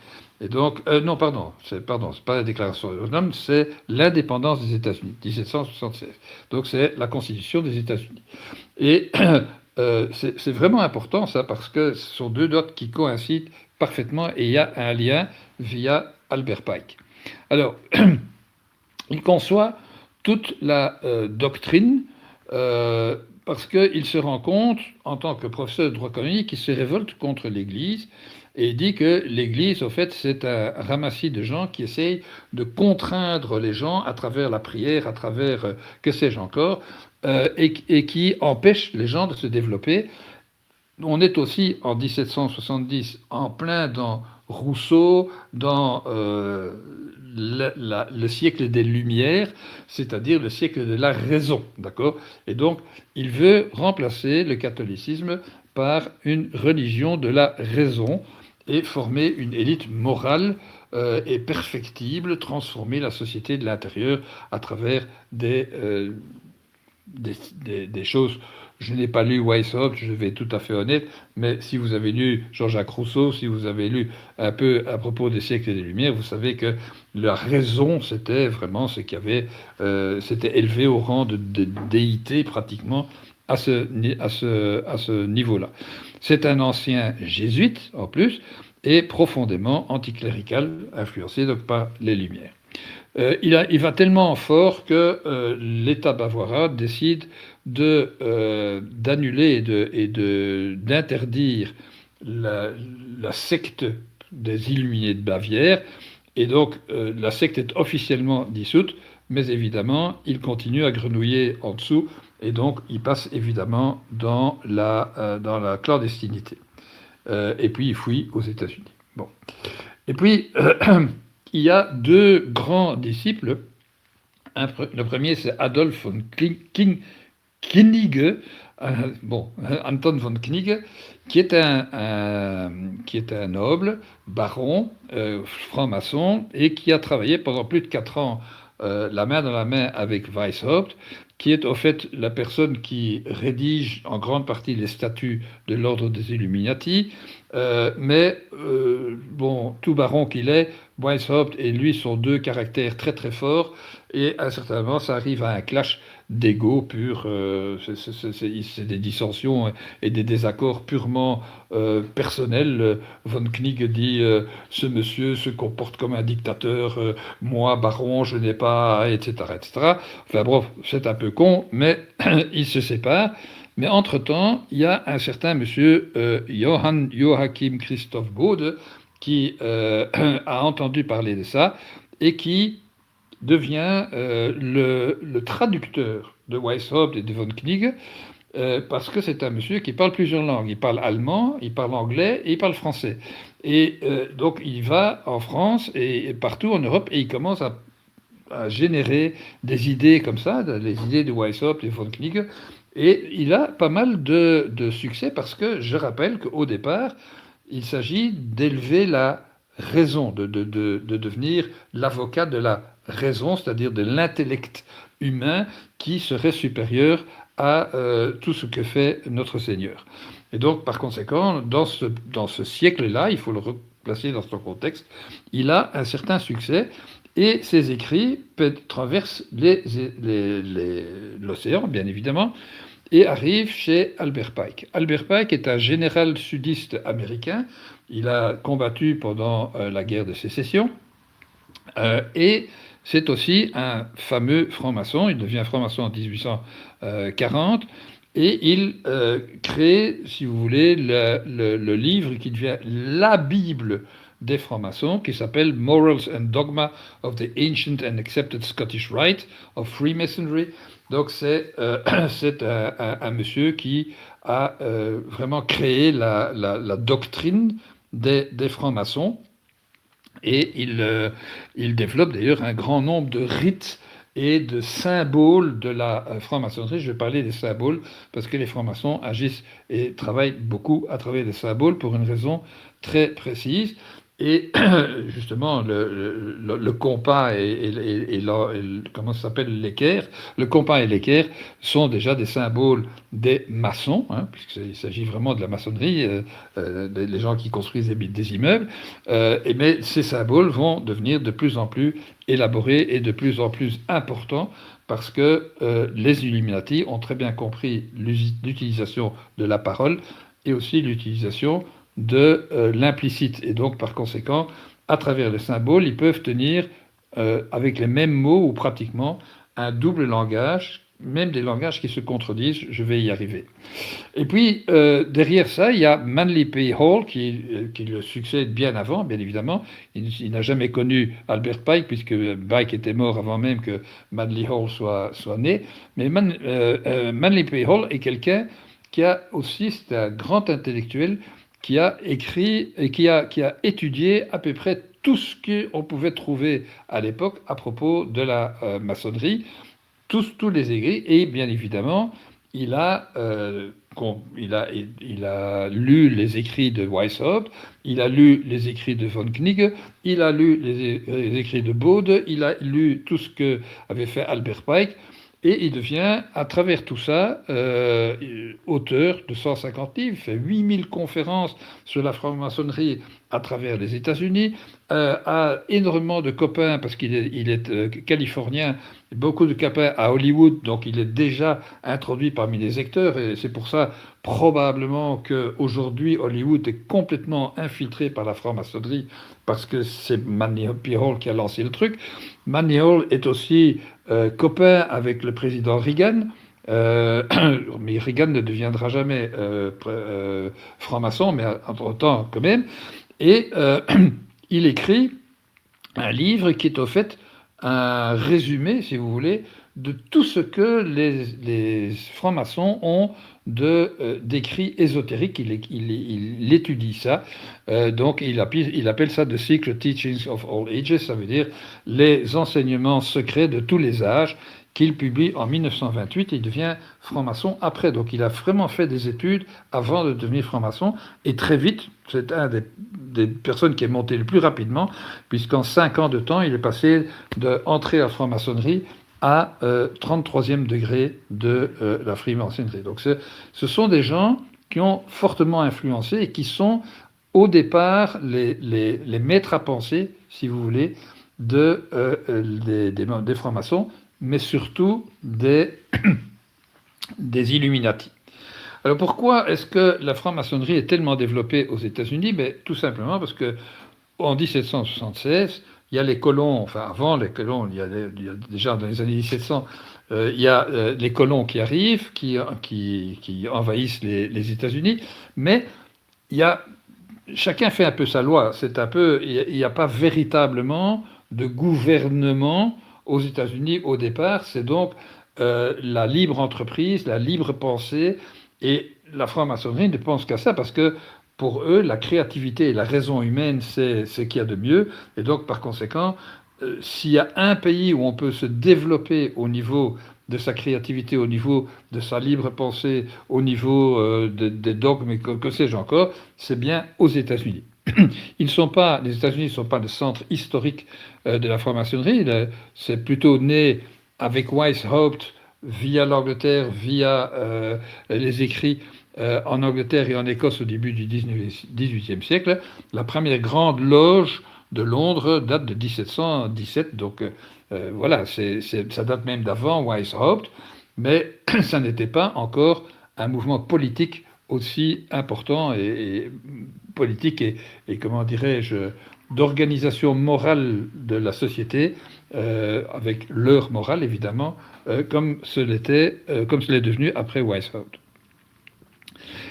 Et donc, non, c'est pas la Déclaration des droits de l'homme, c'est l'indépendance des États-Unis, 1776. Donc, c'est la Constitution des États-Unis. Et c'est vraiment important ça, parce que ce sont deux dates qui coïncident parfaitement et il y a un lien via Albert Pike. Alors, il conçoit toute la doctrine parce qu'il se rend compte, en tant que professeur de droit canonique, qu'il se révolte contre l'Église et il dit que l'Église, au fait, c'est un ramassis de gens qui essayent de contraindre les gens à travers la prière, à travers que sais-je encore, et qui empêche les gens de se développer. On est aussi en 1770 en plein dans Rousseau, dans le siècle des Lumières, c'est-à-dire le siècle de la raison, d'accord? Et donc, il veut remplacer le catholicisme par une religion de la raison et former une élite morale et perfectible, transformer la société de l'intérieur à travers des choses. Je n'ai pas lu Weishaupt, je vais être tout à fait honnête, mais si vous avez lu Jean-Jacques Rousseau, si vous avez lu un peu à propos des siècles et des Lumières, vous savez que la raison, c'était vraiment ce qui avait, c'était élevé au rang de déité pratiquement à ce niveau-là. C'est un ancien jésuite en plus et profondément anticlérical, influencé donc par les Lumières. Il va tellement fort que l'État bavarois décide d'annuler et d'interdire la secte des Illuminés de Bavière. Et donc, la secte est officiellement dissoute, mais évidemment, il continue à grenouiller en dessous, et donc il passe évidemment dans la clandestinité. Et puis, il fuit aux États-Unis. Bon. Et puis, il y a deux grands disciples. Le premier, c'est Adolf von Knigge, Anton von Knigge, qui est un noble, baron, franc-maçon, et qui a travaillé pendant plus de 4 ans la main dans la main avec Weishaupt, qui est au fait la personne qui rédige en grande partie les statuts de l'ordre des Illuminati. Tout baron qu'il est, Weishaupt et lui sont deux caractères très très forts, et à un certain moment, ça arrive à un clash d'ego pur. C'est des dissensions et des désaccords purement personnels. Von Knigge dit ce monsieur se comporte comme un dictateur, moi, baron, je n'ai pas, etc., etc. Enfin bref, c'est un peu con, mais ils se séparent. Mais entre-temps, il y a un certain monsieur Joachim Christoph Bode qui a entendu parler de ça et qui devient le traducteur de Weishaupt et de von Knigge parce que c'est un monsieur qui parle plusieurs langues. Il parle allemand, il parle anglais et il parle français. Et donc il va en France et partout en Europe et il commence à générer des idées comme ça, les idées de Weishaupt et von Knigge. Et il a pas mal de succès parce que je rappelle qu'au départ, il s'agit d'élever la raison, de devenir l'avocat de la raison, c'est-à-dire de l'intellect humain qui serait supérieur à tout ce que fait notre Seigneur. Et donc, par conséquent, dans ce siècle-là, il faut le replacer dans son contexte, il a un certain succès et ses écrits traversent l'océan, bien évidemment, et arrive chez Albert Pike. Albert Pike est un général sudiste américain. Il a combattu pendant la guerre de sécession. Et c'est aussi un fameux franc-maçon. Il devient franc-maçon en 1840. Et il crée, si vous voulez, le livre qui devient la Bible des francs-maçons, qui s'appelle Morals and Dogma of the Ancient and Accepted Scottish Rite of Freemasonry. Donc c'est un monsieur qui a vraiment créé la doctrine des francs-maçons. Et il développe d'ailleurs un grand nombre de rites et de symboles de la franc-maçonnerie. Je vais parler des symboles parce que les francs-maçons agissent et travaillent beaucoup à travers des symboles pour une raison très précise. Et justement, le compas comment ça s'appelle, l'équerre, le compas et l'équerre sont déjà des symboles des maçons, hein, puisqu'il s'agit vraiment de la maçonnerie, les gens qui construisent des immeubles. Mais ces symboles vont devenir de plus en plus élaborés et de plus en plus importants parce que les Illuminati ont très bien compris l'utilisation de la parole et aussi l'utilisation de l'implicite. Et donc, par conséquent, à travers les symboles, ils peuvent tenir, avec les mêmes mots ou pratiquement, un double langage, même des langages qui se contredisent. Je vais y arriver. Et puis, derrière ça, il y a Manly P. Hall, qui le succède bien avant, bien évidemment. Il n'a jamais connu Albert Pike, puisque Pike était mort avant même que Manly Hall soit né. Mais Manly P. Hall est quelqu'un qui a aussi, c'est un grand intellectuel, qui a écrit et qui a étudié à peu près tout ce qu'on pouvait trouver à l'époque à propos de la maçonnerie, tous les écrits, et bien évidemment, il a lu les écrits de Weishaupt, il a lu les écrits de von Knigge, il a lu les écrits de Bode, il a lu tout ce que avait fait Albert Pike, et il devient, à travers tout ça, auteur de 150 livres. Il fait 8000 conférences sur la franc-maçonnerie à travers les États-Unis, a énormément de copains, parce qu'il est californien, beaucoup de copains à Hollywood, donc il est déjà introduit parmi les acteurs, et c'est pour ça probablement qu'aujourd'hui Hollywood est complètement infiltré par la franc-maçonnerie, parce que c'est Manly P. Hall qui a lancé le truc. Manly Hall est aussi copain avec le président Reagan, mais Reagan ne deviendra jamais franc-maçon, mais entre-temps quand même. Et il écrit un livre qui est au fait un résumé, si vous voulez, de tout ce que les francs-maçons ont d'écrits ésotériques. Il étudie ça. Donc il appelle ça The Secret Teachings of All Ages, ça veut dire les enseignements secrets de tous les âges, qu'il publie en 1928. Il devient franc-maçon après. Donc il a vraiment fait des études avant de devenir franc-maçon. Et très vite, c'est un des personnes qui est monté le plus rapidement, puisqu'en 5 ans de temps, il est passé d'entrer à franc-maçonnerie à 33e degré de la freemasonnerie. Donc ce sont des gens qui ont fortement influencé et qui sont au départ les maîtres à penser, si vous voulez, des francs-maçons, mais surtout des Illuminati. Alors pourquoi est-ce que la franc-maçonnerie est tellement développée aux États-Unis? Tout simplement parce que en 1776, il y a les colons, enfin avant les colons, il y a déjà dans les années 1700, il y a les colons qui arrivent, qui envahissent les États-Unis, mais chacun fait un peu sa loi. Il n'y a pas véritablement de gouvernement aux États-Unis au départ. C'est donc la libre entreprise, la libre pensée, et la franc-maçonnerie ne pense qu'à ça parce que pour eux, la créativité et la raison humaine, c'est ce qu'il y a de mieux. Et donc, par conséquent, s'il y a un pays où on peut se développer au niveau de sa créativité, au niveau de sa libre pensée, au niveau des dogmes, et que sais-je encore, c'est bien aux États-Unis. Les États-Unis ne sont pas le centre historique de la franc-maçonnerie. C'est plutôt né avec Weishaupt via l'Angleterre, via les écrits en Angleterre et en Écosse au début du XVIIIe siècle. La première grande loge de Londres date de 1717, donc voilà, ça date même d'avant Weishaupt, mais ça n'était pas encore un mouvement politique aussi important et politique et comment dirais-je, d'organisation morale de la société, avec leur morale évidemment, comme ce l'est devenu après Weishaupt.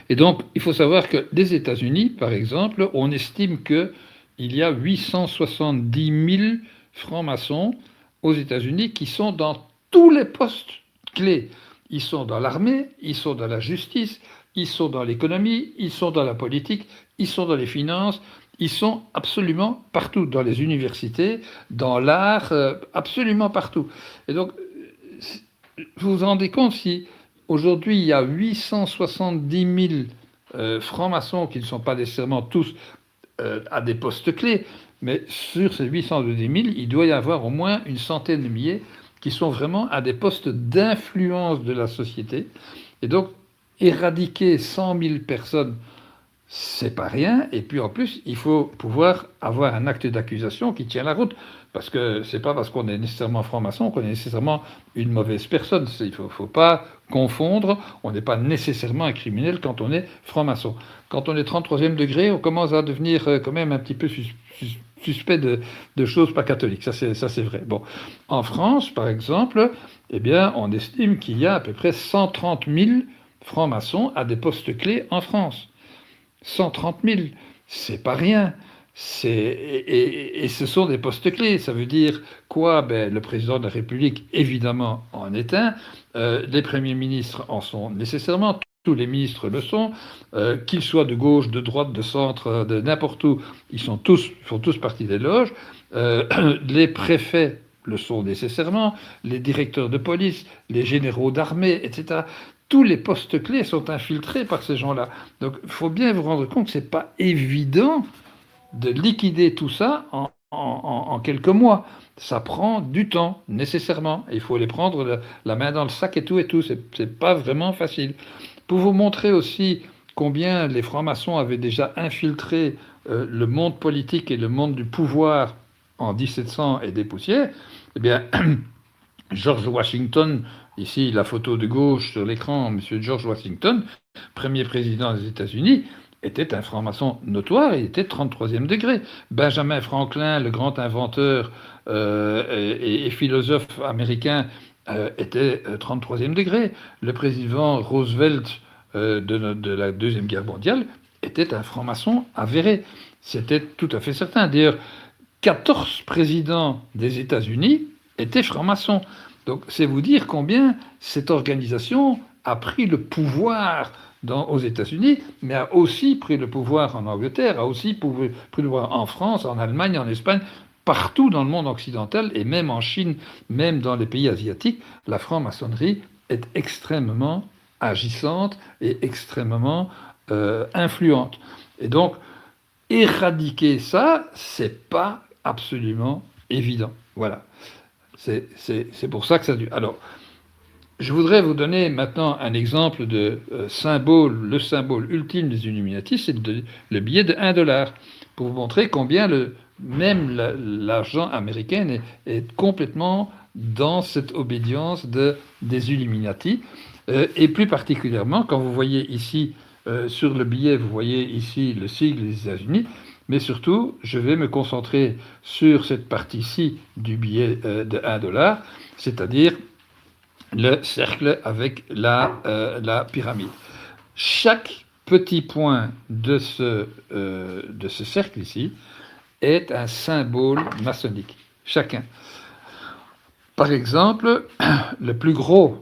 Et donc, il faut savoir que des États-Unis, par exemple, on estime qu'il y a 870 000 francs-maçons aux États-Unis qui sont dans tous les postes clés. Ils sont dans l'armée, ils sont dans la justice, ils sont dans l'économie, ils sont dans la politique, ils sont dans les finances, ils sont absolument partout, dans les universités, dans l'art, absolument partout. Et donc, vous vous rendez compte si aujourd'hui il y a 870 000 francs-maçons qui ne sont pas nécessairement tous à des postes clés, mais sur ces 870 000, il doit y avoir au moins une centaine de milliers qui sont vraiment à des postes d'influence de la société. Et donc, éradiquer 100 000 personnes, c'est pas rien. Et puis en plus, il faut pouvoir avoir un acte d'accusation qui tient la route. Parce que c'est pas parce qu'on est nécessairement franc-maçon qu'on est nécessairement une mauvaise personne. Il faut pas confondre. On n'est pas nécessairement un criminel quand on est franc-maçon. Quand on est 33e degré, on commence à devenir quand même un petit peu suspect de choses pas catholiques. Ça, c'est vrai. Bon. En France, par exemple, eh bien, on estime qu'il y a à peu près 130 000 francs-maçons à des postes clés en France. 130 000, c'est pas rien. Et ce sont des postes clés. Ça veut dire quoi? Le président de la République, évidemment, en est un. Les premiers ministres en sont nécessairement. Tous les ministres le sont. Qu'ils soient de gauche, de droite, de centre, de n'importe où, ils font tous partie des loges. Les préfets le sont nécessairement. Les directeurs de police, les généraux d'armée, etc. Tous les postes clés sont infiltrés par ces gens-là. Donc il faut bien vous rendre compte que ce n'est pas évident de liquider tout ça en quelques mois. Ça prend du temps, nécessairement. Il faut les prendre la main dans le sac et tout. C'est pas vraiment facile. Pour vous montrer aussi combien les francs-maçons avaient déjà infiltré le monde politique et le monde du pouvoir en 1700 et des poussières, eh bien, George Washington, ici la photo de gauche sur l'écran, M. George Washington, premier président des États-Unis, était un franc-maçon notoire, il était 33e degré. Benjamin Franklin, le grand inventeur et philosophe américain, était 33e degré. Le président Roosevelt de la Deuxième Guerre mondiale était un franc-maçon avéré. C'était tout à fait certain. D'ailleurs, 14 présidents des États-Unis étaient francs-maçons. Donc c'est vous dire combien cette organisation a pris le pouvoir aux États-Unis, mais a aussi pris le pouvoir en Angleterre, a aussi pris le pouvoir en France, en Allemagne, en Espagne, partout dans le monde occidental, et même en Chine, même dans les pays asiatiques, la franc-maçonnerie est extrêmement agissante et extrêmement influente. Et donc, éradiquer ça, c'est pas absolument évident. Voilà. C'est pour ça que ça dure. Alors, je voudrais vous donner maintenant un exemple de symbole, le symbole ultime des Illuminati, c'est le billet de 1 dollar, pour vous montrer combien même l'argent américain est complètement dans cette obédience des Illuminati. Et plus particulièrement, quand vous voyez ici, sur le billet, vous voyez ici le sigle des États-Unis, mais surtout, je vais me concentrer sur cette partie-ci du billet de 1 dollar, c'est-à-dire le cercle avec la pyramide. Chaque petit point de ce cercle ici est un symbole maçonnique. Chacun. Par exemple, le plus gros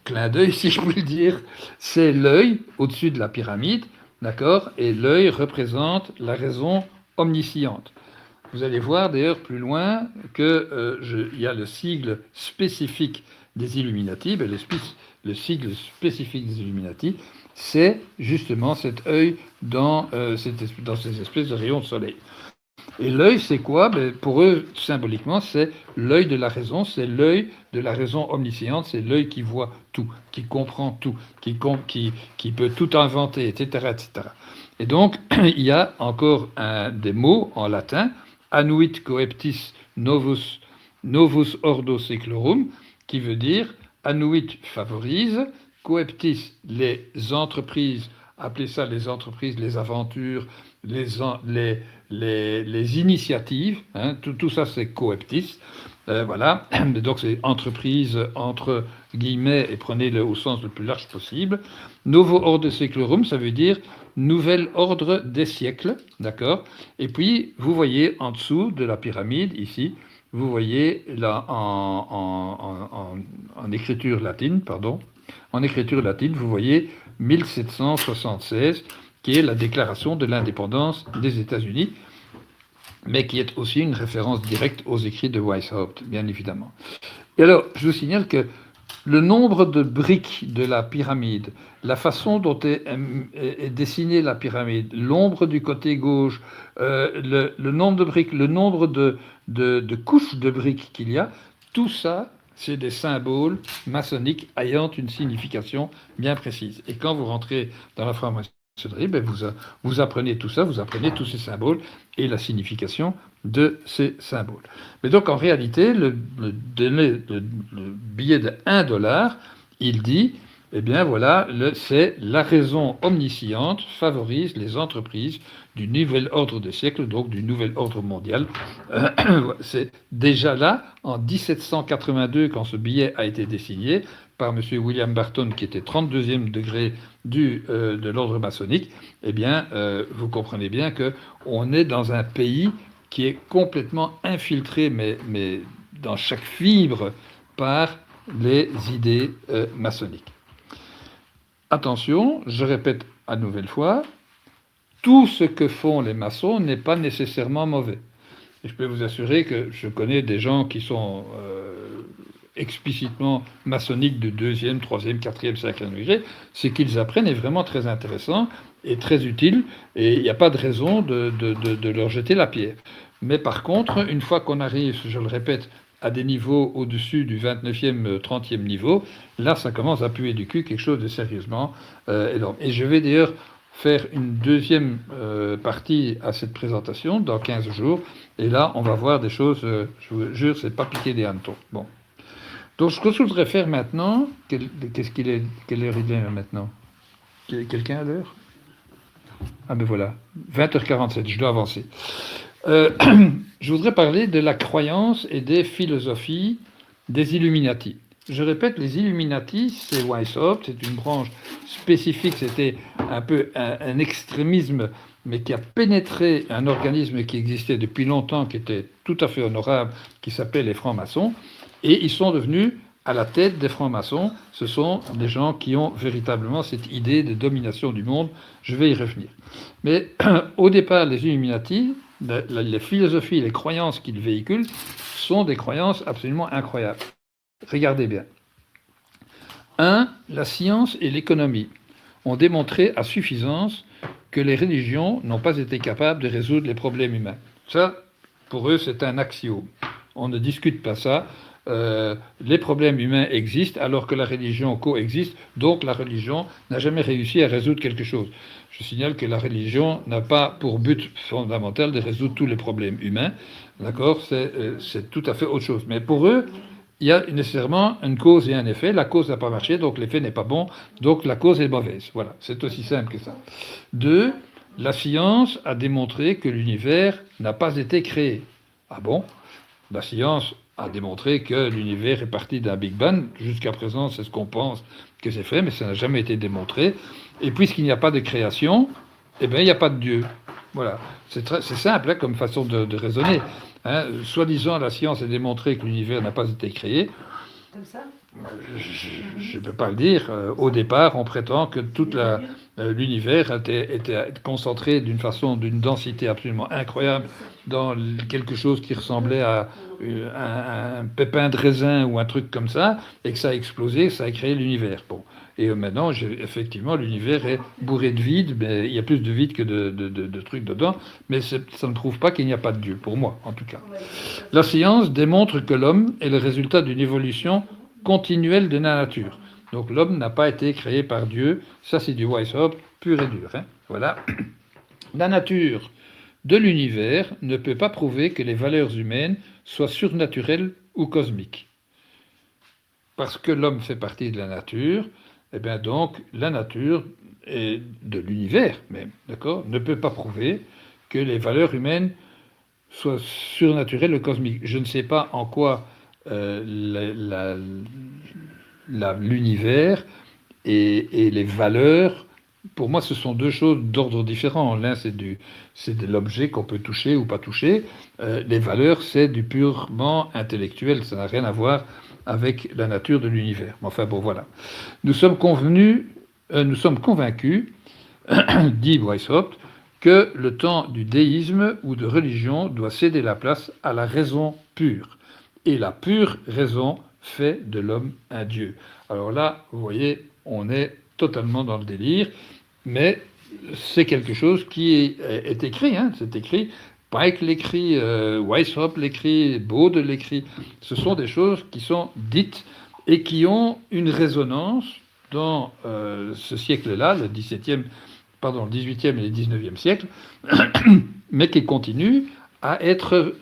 clin d'œil, si je puis le dire, c'est l'œil au-dessus de la pyramide, d'accord? Et l'œil représente la raison omnisciente. Vous allez voir d'ailleurs plus loin qu'il y a le sigle spécifique des Illuminati. Le sigle spécifique des Illuminati, c'est justement cet œil dans ces espèces de rayons de soleil. Et l'œil, c'est quoi? Pour eux, symboliquement, c'est l'œil de la raison, c'est l'œil de la raison omnisciente, c'est l'œil qui voit tout, qui comprend tout, qui peut tout inventer, etc., etc. Et donc, il y a encore des mots en latin, annuit coeptis novus ordo seclorum, qui veut dire annuit favorise, coeptis les entreprises, appelez ça les entreprises, les aventures, les initiatives, hein, tout ça c'est coeptis, voilà, donc c'est entreprise entre guillemets, et prenez-le au sens le plus large possible. Novo ordo seclorum, ça veut dire nouvel ordre des siècles, d'accord? Et puis, vous voyez en dessous de la pyramide, ici, vous voyez là en écriture latine, vous voyez 1776, qui est la déclaration de l'indépendance des États-Unis, mais qui est aussi une référence directe aux écrits de Weishaupt, bien évidemment. Et alors, je vous signale que le nombre de briques de la pyramide, la façon dont est dessinée la pyramide, l'ombre du côté gauche, le nombre de briques, le nombre de couches de briques qu'il y a, tout ça, c'est des symboles maçonniques ayant une signification bien précise. Et quand vous rentrez dans la franc-maçonnerie, ben vous apprenez tout ça, vous apprenez tous ces symboles et la signification de ces symboles. Mais donc en réalité, le billet de $1, il dit, eh bien voilà, c'est la raison omnisciente favorise les entreprises du nouvel ordre des siècles, donc du nouvel ordre mondial. C'est déjà là, en 1782, quand ce billet a été dessiné par M. William Barton, qui était 32e degré de l'ordre maçonnique, eh bien, vous comprenez bien qu'on est dans un pays qui est complètement infiltré, mais dans chaque fibre, par les idées maçonniques. Attention, je répète à nouvelle fois, tout ce que font les maçons n'est pas nécessairement mauvais. Et je peux vous assurer que je connais des gens qui sont explicitement maçonniques de 2e, 3e, 4e, 5e degré. Ce qu'ils apprennent est vraiment très intéressant et très utile, et il n'y a pas de raison de leur jeter la pierre. Mais par contre, une fois qu'on arrive, je le répète, à des niveaux au-dessus du 29e, 30e niveau, là, ça commence à puer du cul, quelque chose de sérieusement énorme. Et je vais d'ailleurs faire une deuxième partie à cette présentation dans 15 jours, et là, on va voir des choses, je vous jure, c'est pas piquer des hannetons. Bon. Donc, ce que je voudrais faire maintenant, quelle heure il est maintenant? Quelqu'un à l'heure? Ah ben voilà, 20h47, je dois avancer. Je voudrais parler de la croyance et des philosophies des Illuminati. Je répète, les Illuminati, c'est Weishaupt, c'est une branche spécifique, c'était un peu un extrémisme, mais qui a pénétré un organisme qui existait depuis longtemps, qui était tout à fait honorable, qui s'appelait les francs-maçons, et ils sont devenus à la tête des francs-maçons. Ce sont des gens qui ont véritablement cette idée de domination du monde. Je vais y revenir. Mais au départ, les Illuminati, les philosophies, les croyances qu'ils véhiculent sont des croyances absolument incroyables. Regardez bien. 1. La science et l'économie ont démontré à suffisance que les religions n'ont pas été capables de résoudre les problèmes humains. Ça, pour eux, c'est un axiome. On ne discute pas ça. Les problèmes humains existent alors que la religion coexiste, donc la religion n'a jamais réussi à résoudre quelque chose. Je signale que la religion n'a pas pour but fondamental de résoudre tous les problèmes humains, d'accord, c'est tout à fait autre chose. Mais pour eux, il y a nécessairement une cause et un effet. La cause n'a pas marché, donc l'effet n'est pas bon, donc la cause est mauvaise. Voilà, c'est aussi simple que ça. 2. La science a démontré que l'univers n'a pas été créé. Ah bon? La science a démontré que l'univers est parti d'un Big Bang. Jusqu'à présent, c'est ce qu'on pense que c'est fait, mais ça n'a jamais été démontré. Et puisqu'il n'y a pas de création, eh bien, il n'y a pas de Dieu. Voilà. C'est simple hein, comme façon de raisonner. Hein. Soi-disant, la science a démontré que l'univers n'a pas été créé. Comme ça ? Je ne peux pas le dire. Au départ, on prétend que toute l'univers était concentré d'une densité absolument incroyable dans quelque chose qui ressemblait à un pépin de raisin ou un truc comme ça, et que ça a explosé, ça a créé l'univers. Bon. Et maintenant, effectivement, l'univers est bourré de vide, mais il y a plus de vide que de trucs dedans, mais ça ne prouve pas qu'il n'y a pas de Dieu, pour moi, en tout cas. La science démontre que l'homme est le résultat d'une évolution continuelle de la nature. Donc l'homme n'a pas été créé par Dieu, ça c'est du Weishaupt pur et dur. Hein. Voilà. La nature de l'univers ne peut pas prouver que les valeurs humaines soient surnaturelles ou cosmiques. Parce que l'homme fait partie de la nature, et bien donc la nature et de l'univers même, d'accord, ne peut pas prouver que les valeurs humaines soient surnaturelles ou cosmiques. Je ne sais pas en quoi l'univers et les valeurs, pour moi, ce sont deux choses d'ordre différent. L'un, c'est de l'objet qu'on peut toucher ou pas toucher. Les valeurs, c'est du purement intellectuel. Ça n'a rien à voir avec la nature de l'univers. Enfin bon, voilà. Nous sommes convenus nous sommes convaincus, dit Weishaupt, que le temps du déisme ou de religion doit céder la place à la raison pure. Et la pure raison fait de l'homme un dieu. Alors là, vous voyez, on est totalement dans le délire, mais c'est quelque chose qui est écrit, hein, c'est écrit. Pike l'écrit, Weishaupt l'écrit, Bode l'écrit. Ce sont des choses qui sont dites et qui ont une résonance dans ce siècle-là, le 18e et le 19e siècle, mais qui continuent à être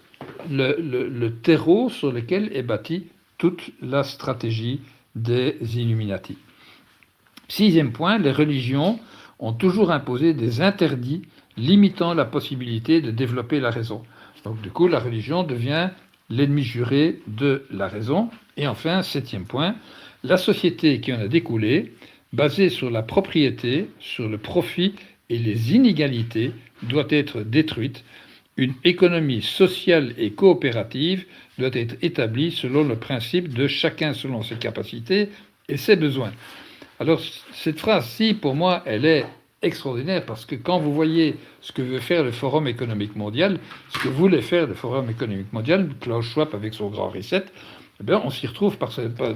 le terreau sur lequel est bâtie toute la stratégie des Illuminati. 6e point, les religions ont toujours imposé des interdits limitant la possibilité de développer la raison. Donc du coup, la religion devient l'ennemi juré de la raison. Et enfin, 7e point, la société qui en a découlé, basée sur la propriété, sur le profit et les inégalités, doit être détruite. Une économie sociale et coopérative doit être établie selon le principe de chacun selon ses capacités et ses besoins. Alors, cette phrase-ci, pour moi, elle est extraordinaire parce que quand vous voyez ce que veut faire le Forum économique mondial, ce que voulait faire le Forum économique mondial, Klaus Schwab avec son grand reset, eh bien, on s'y retrouve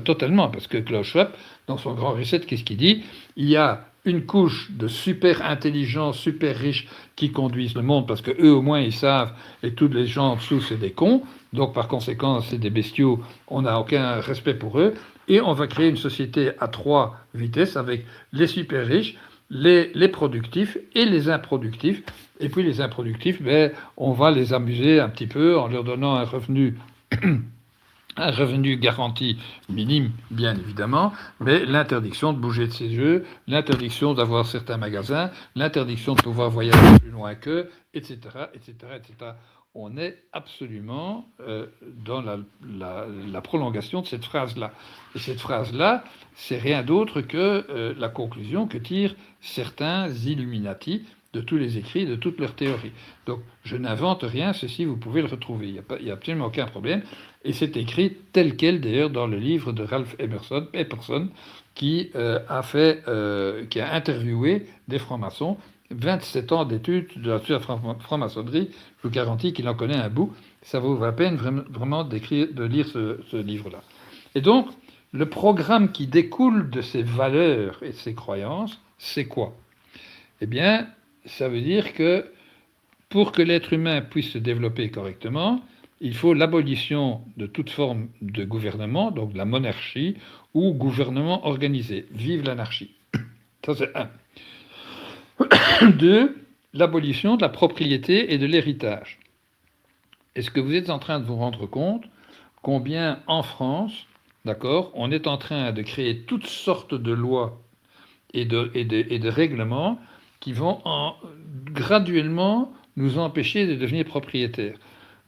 totalement parce que Klaus Schwab, dans son grand reset, qu'est-ce qu'il dit? Il y a une couche de super intelligents, super riches qui conduisent le monde parce que eux au moins ils savent et tous les gens en dessous c'est des cons, donc par conséquent c'est des bestiaux, on n'a aucun respect pour eux et on va créer une société à 3 vitesses avec les super riches, les productifs et les improductifs. Et puis les improductifs, ben, on va les amuser un petit peu en leur donnant un revenu un revenu garanti minime, bien évidemment, mais l'interdiction de bouger de ses yeux, l'interdiction d'avoir certains magasins, l'interdiction de pouvoir voyager plus loin qu'eux, etc., etc., etc. On est absolument dans la prolongation de cette phrase-là. Et cette phrase-là, c'est rien d'autre que la conclusion que tirent certains Illuminati de tous les écrits, de toutes leurs théories. Donc, je n'invente rien, ceci, vous pouvez le retrouver. Il n'y a absolument aucun problème. Et c'est écrit tel quel, d'ailleurs, dans le livre de Ralph Epperson, qui qui a interviewé des francs-maçons, 27 ans d'études de la franc-maçonnerie. Je vous garantis qu'il en connaît un bout. Ça vaut la peine vraiment de lire ce livre-là. Et donc, le programme qui découle de ces valeurs et de ces croyances, c'est quoi? Eh bien, ça veut dire que pour que l'être humain puisse se développer correctement, il faut l'abolition de toute forme de gouvernement, donc de la monarchie, ou gouvernement organisé. Vive l'anarchie. Ça, c'est 1. 2. L'abolition de la propriété et de l'héritage. Est-ce que vous êtes en train de vous rendre compte combien en France, d'accord, on est en train de créer toutes sortes de lois et de règlements qui vont graduellement nous empêcher de devenir propriétaires.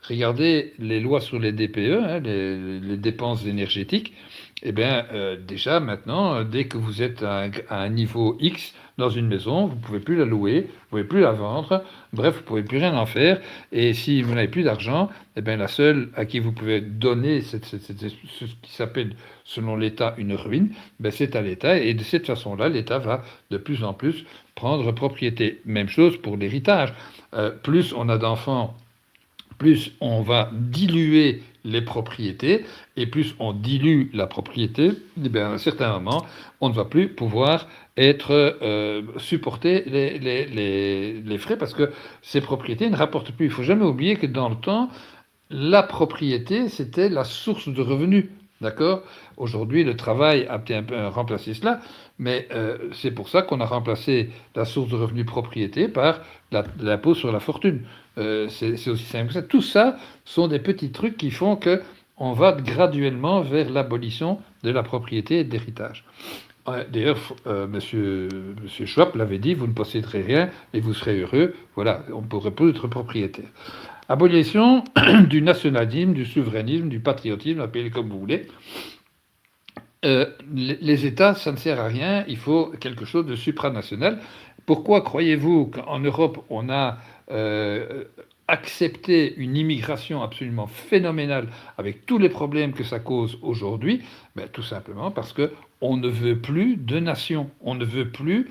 Regardez les lois sur les DPE, hein, les dépenses énergétiques. Eh bien, déjà maintenant, dès que vous êtes à un niveau X dans une maison, vous ne pouvez plus la louer, vous ne pouvez plus la vendre, bref, vous ne pouvez plus rien en faire. Et si vous n'avez plus d'argent, eh bien, la seule à qui vous pouvez donner ce qui s'appelle, selon l'État, une ruine, ben, c'est à l'État. Et de cette façon-là, l'État va de plus en plus prendre propriété. Même chose pour l'héritage. Plus on a d'enfants, plus on va diluer les propriétés, et plus on dilue la propriété, eh bien, à un certain moment, on ne va plus pouvoir supporter les frais, parce que ces propriétés ne rapportent plus. Il ne faut jamais oublier que dans le temps, la propriété, c'était la source de revenus. D'accord? Aujourd'hui, le travail a un peu remplacé cela, mais c'est pour ça qu'on a remplacé la source de revenus propriété par l'impôt sur la fortune. C'est aussi simple que ça. Tout ça sont des petits trucs qui font que on va graduellement vers l'abolition de la propriété et de l'héritage. D'ailleurs, monsieur Schwab l'avait dit, vous ne posséderez rien et vous serez heureux. Voilà, on ne pourrait plus être propriétaire. Abolition du nationalisme, du souverainisme, du patriotisme, appelez-le comme vous voulez. Les États, ça ne sert à rien, il faut quelque chose de supranational. Pourquoi croyez-vous qu'en Europe, on a accepter une immigration absolument phénoménale avec tous les problèmes que ça cause aujourd'hui? Ben, tout simplement parce que on ne veut plus de nation. On ne veut plus.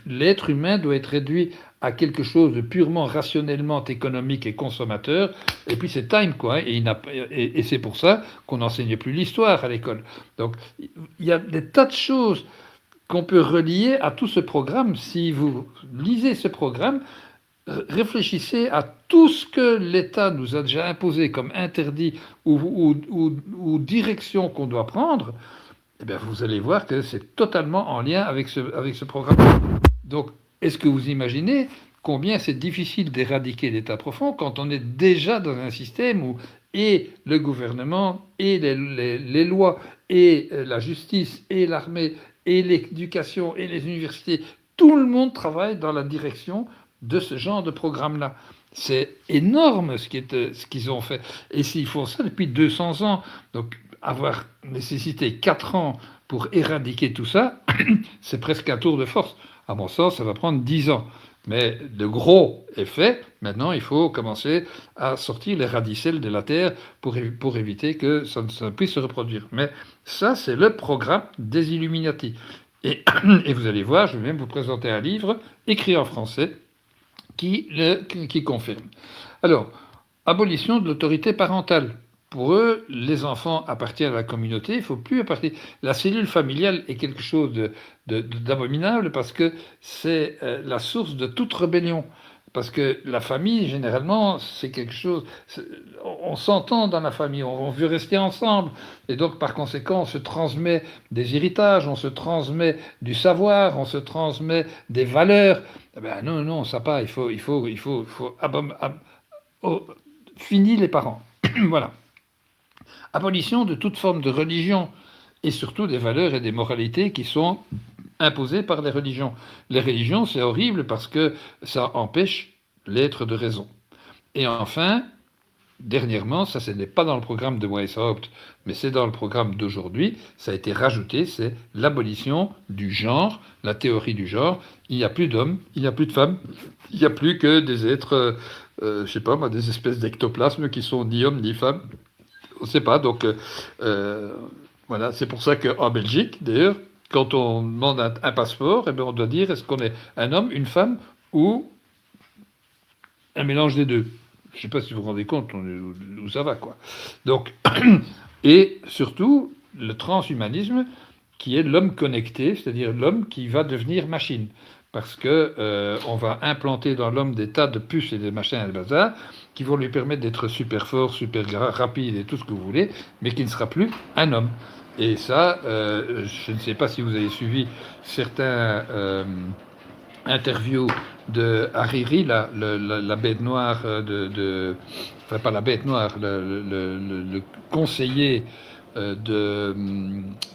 L'être humain doit être réduit à quelque chose de purement rationnellement économique et consommateur. Et puis c'est time, quoi. Et c'est pour ça qu'on n'enseigne plus l'histoire à l'école. Donc il y a des tas de choses qu'on peut relier à tout ce programme. Si vous lisez ce programme, réfléchissez à tout ce que l'État nous a déjà imposé comme interdit ou direction qu'on doit prendre, eh bien, vous allez voir que c'est totalement en lien avec ce programme. Donc, est-ce que vous imaginez combien c'est difficile d'éradiquer l'État profond quand on est déjà dans un système où et le gouvernement, et les lois, et la justice, et l'armée, et l'éducation, et les universités, tout le monde travaille dans la direction de ce genre de programme-là. C'est énorme ce qu'ils ont fait. Et s'ils font ça depuis 200 ans, donc avoir nécessité 4 ans pour éradiquer tout ça, c'est presque un tour de force. À mon sens, ça va prendre 10 ans. Mais le gros est fait. Maintenant, il faut commencer à sortir les radicelles de la Terre pour éviter que ça ne puisse se reproduire. Mais ça, c'est le programme des Illuminati. Et vous allez voir, je vais même vous présenter un livre écrit en français qui confirme. Alors, abolition de l'autorité parentale. Pour eux, les enfants appartiennent à la communauté, il ne faut plus appartenir. La cellule familiale est quelque chose d'abominable parce que c'est la source de toute rébellion. Parce que la famille, généralement, c'est quelque chose... On s'entend dans la famille, on veut rester ensemble. Et donc, par conséquent, on se transmet des héritages, on se transmet du savoir, on se transmet des valeurs. Eh ben non, ça pas. Il faut finir les parents. Voilà. Abolition de toute forme de religion et surtout des valeurs et des moralités qui sont imposées par les religions. Les religions, c'est horrible parce que ça empêche l'être de raison. Et enfin, dernièrement, ça ce n'est pas dans le programme de Weishaupt, mais c'est dans le programme d'aujourd'hui, ça a été rajouté, c'est l'abolition du genre, la théorie du genre. Il n'y a plus d'hommes, il n'y a plus de femmes, il n'y a plus que des êtres, je sais pas moi, des espèces d'ectoplasmes qui sont ni hommes ni femmes. On ne sait pas, donc voilà, c'est pour ça qu'en Belgique, d'ailleurs, quand on demande un passeport, eh bien, on doit dire est-ce qu'on est un homme, une femme ou un mélange des deux. Je ne sais pas si vous vous rendez compte où ça va, quoi. Donc, et surtout, le transhumanisme, qui est l'homme connecté, c'est-à-dire l'homme qui va devenir machine. Parce que on va implanter dans l'homme des tas de puces et des machins et des bazar qui vont lui permettre d'être super fort, super rapide et tout ce que vous voulez, mais qui ne sera plus un homme. Et ça, je ne sais pas si vous avez suivi certains interviews de Hariri, la bête noire enfin pas la bête noire, le conseiller de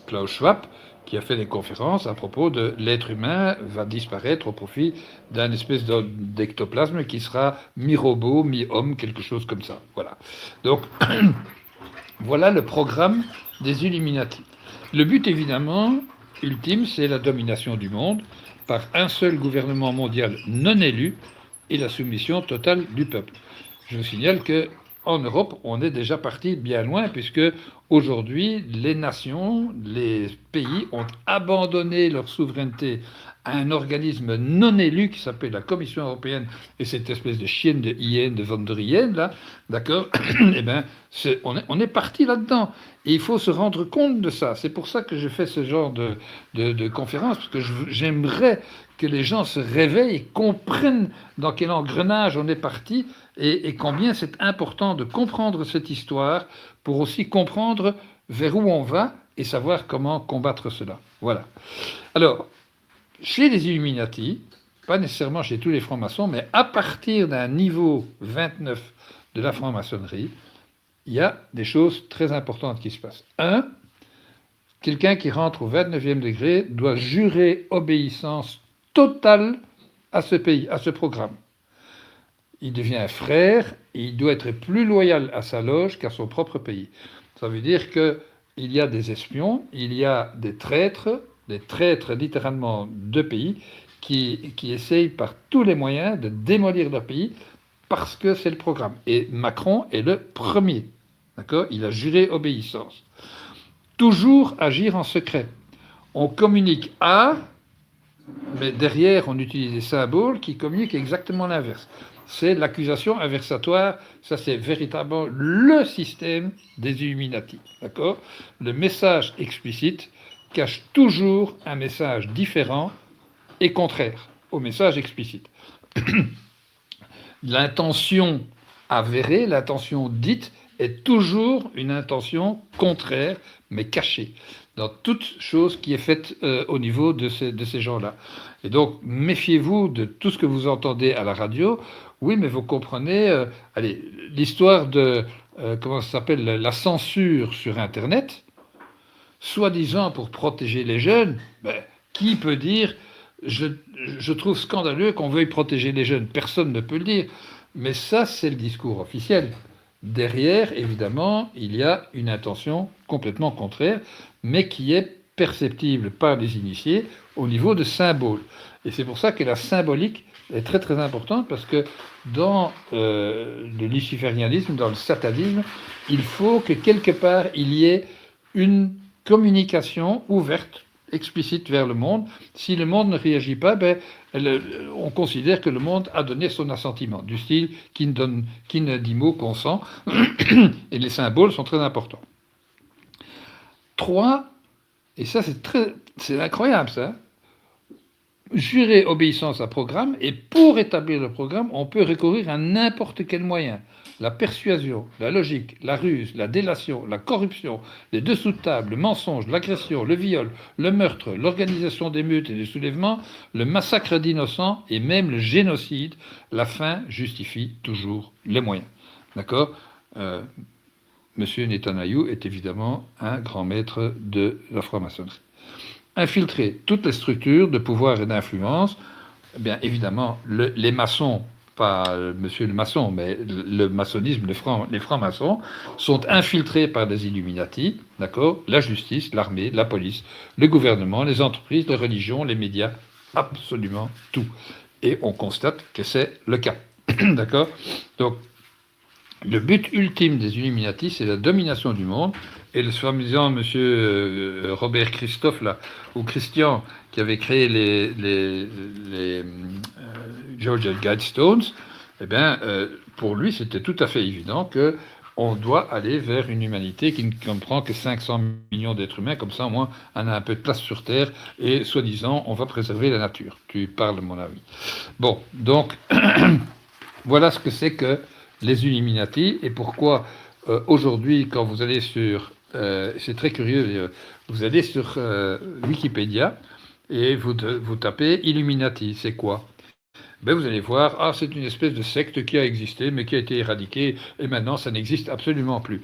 Klaus Schwab, qui a fait des conférences à propos de l'être humain va disparaître au profit d'un espèce d'ectoplasme qui sera mi-robot, mi-homme, quelque chose comme ça. Voilà. Donc, voilà le programme des Illuminati. Le but, évidemment, ultime, c'est la domination du monde par un seul gouvernement mondial non élu et la soumission totale du peuple. Je vous signale que en Europe, on est déjà parti bien loin, puisque aujourd'hui, les nations, les pays ont abandonné leur souveraineté à un organisme non élu qui s'appelle la Commission européenne, et cette espèce de chienne de hyène, de von der Leyen, là, d'accord. Eh bien, on est parti là-dedans. Et il faut se rendre compte de ça. C'est pour ça que je fais ce genre de conférence, parce que j'aimerais que les gens se réveillent et comprennent dans quel engrenage on est parti et combien c'est important de comprendre cette histoire pour aussi comprendre vers où on va et savoir comment combattre cela. Voilà. Alors, chez les Illuminati, pas nécessairement chez tous les francs-maçons, mais à partir d'un niveau 29 de la franc-maçonnerie, il y a des choses très importantes qui se passent. Un, quelqu'un qui rentre au 29e degré doit jurer obéissance totale à ce pays, à ce programme. Il devient un frère et il doit être plus loyal à sa loge qu'à son propre pays. Ça veut dire qu'il y a des espions, il y a des traîtres littéralement de pays, qui essayent par tous les moyens de démolir leur pays parce que c'est le programme. Et Macron est le premier. D'accord ? Il a juré obéissance. Toujours agir en secret. On communique A, mais derrière, on utilise des symboles qui communiquent exactement l'inverse. C'est l'accusation inversatoire. Ça, c'est véritablement le système des Illuminati. D'accord ? Le message explicite cache toujours un message différent et contraire au message explicite. L'intention avérée, l'intention dite, est toujours une intention contraire, mais cachée, dans toute chose qui est faite au niveau de ces gens-là. Et donc, méfiez-vous de tout ce que vous entendez à la radio. Oui, mais vous comprenez, allez, l'histoire de, comment ça s'appelle, la censure sur Internet, soi-disant pour protéger les jeunes, ben, qui peut dire je trouve scandaleux qu'on veuille protéger les jeunes. Personne ne peut le dire. Mais ça, c'est le discours officiel. Derrière, évidemment, il y a une intention complètement contraire, mais qui est perceptible par les initiés au niveau de symboles. Et c'est pour ça que la symbolique est très très importante, parce que dans le luciférianisme, dans le satanisme, il faut que quelque part il y ait une communication ouverte, explicite vers le monde. Si le monde ne réagit pas, ben, on considère que le monde a donné son assentiment, du style qui ne dit mot consent, et les symboles sont très importants. 3, et ça c'est incroyable ça, jurer obéissance à programme, et pour établir le programme, on peut recourir à n'importe quel moyen. La persuasion, la logique, la ruse, la délation, la corruption, les dessous de table, le mensonge, l'agression, le viol, le meurtre, l'organisation d'émeutes et des soulèvements, le massacre d'innocents et même le génocide, la fin justifie toujours les moyens. D'accord ? Monsieur Netanyahou est évidemment un grand maître de la franc-maçonnerie. Infiltrer toutes les structures de pouvoir et d'influence, eh bien évidemment, les maçons, pas monsieur le maçon, mais le maçonnisme, les francs-maçons, sont infiltrés par des Illuminati, d'accord ? La justice, l'armée, la police, le gouvernement, les entreprises, les religions, les médias, absolument tout. Et on constate que c'est le cas, d'accord ? Donc, le but ultime des Illuminati, c'est la domination du monde. Et le soi-disant monsieur Robert Christophe, là, ou Christian, qui avait créé les Georgia Guidestones, eh bien, pour lui, c'était tout à fait évident qu'on doit aller vers une humanité qui ne comprend que 500 millions d'êtres humains, comme ça, au moins, on a un peu de place sur Terre, et soi-disant, on va préserver la nature. Tu parles, mon ami. Bon, donc, voilà ce que c'est que les Illuminati, et pourquoi aujourd'hui, quand vous allez sur... c'est très curieux, vous allez sur Wikipédia et vous tapez Illuminati, c'est quoi ? Ben vous allez voir, c'est une espèce de secte qui a existé, mais qui a été éradiquée, et maintenant ça n'existe absolument plus.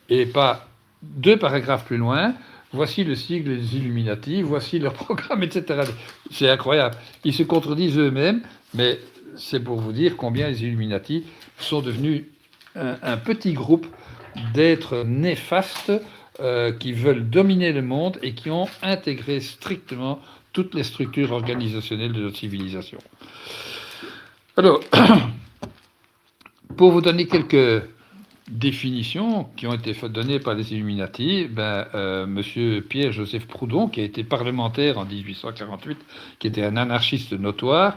Et pas 2 paragraphes plus loin, voici le sigle des Illuminati, voici leur programme, etc. C'est incroyable. Ils se contredisent eux-mêmes, mais c'est pour vous dire combien les Illuminati sont devenus un petit groupe d'êtres néfastes qui veulent dominer le monde et qui ont intégré strictement toutes les structures organisationnelles de notre civilisation. Alors, pour vous donner quelques définitions qui ont été données par les Illuminati, monsieur Pierre-Joseph Proudhon, qui a été parlementaire en 1848, qui était un anarchiste notoire,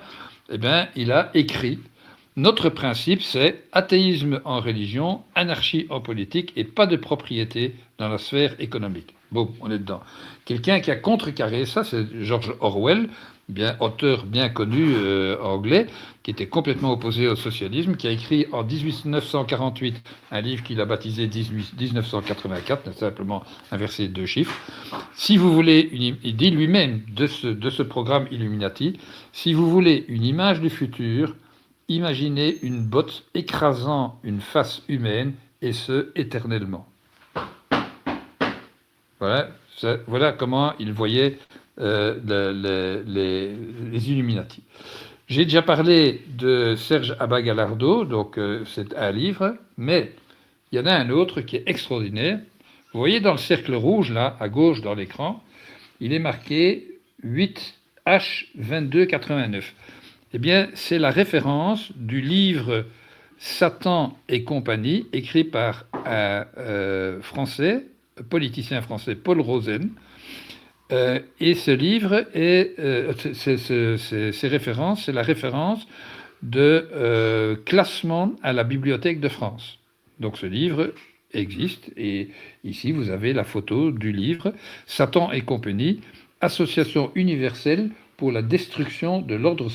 il a écrit « Notre principe, c'est athéisme en religion, anarchie en politique et pas de propriété dans la sphère économique. » Bon, on est dedans. Quelqu'un qui a contrecarré ça, c'est George Orwell, auteur bien connu anglais, qui était complètement opposé au socialisme, qui a écrit en 1948 un livre qu'il a baptisé 1984, simplement inversé 2 chiffres. Si vous voulez, il dit lui-même de ce programme Illuminati, si vous voulez une image du futur, imaginez une botte écrasant une face humaine, et ce, éternellement. Voilà comment il voyait les Illuminati. J'ai déjà parlé de Serge Abba-Galardo, donc c'est un livre, mais il y en a un autre qui est extraordinaire. Vous voyez dans le cercle rouge, là, à gauche dans l'écran, il est marqué 8H2289. Eh bien, c'est la référence du livre Satan et compagnie, écrit par un Français, politicien français, Paul Rosen. Et ce livre est, ces références, c'est la référence de classement à la Bibliothèque de France. Donc ce livre existe, et ici vous avez la photo du livre Satan et compagnie, Association universelle pour la destruction de l'ordre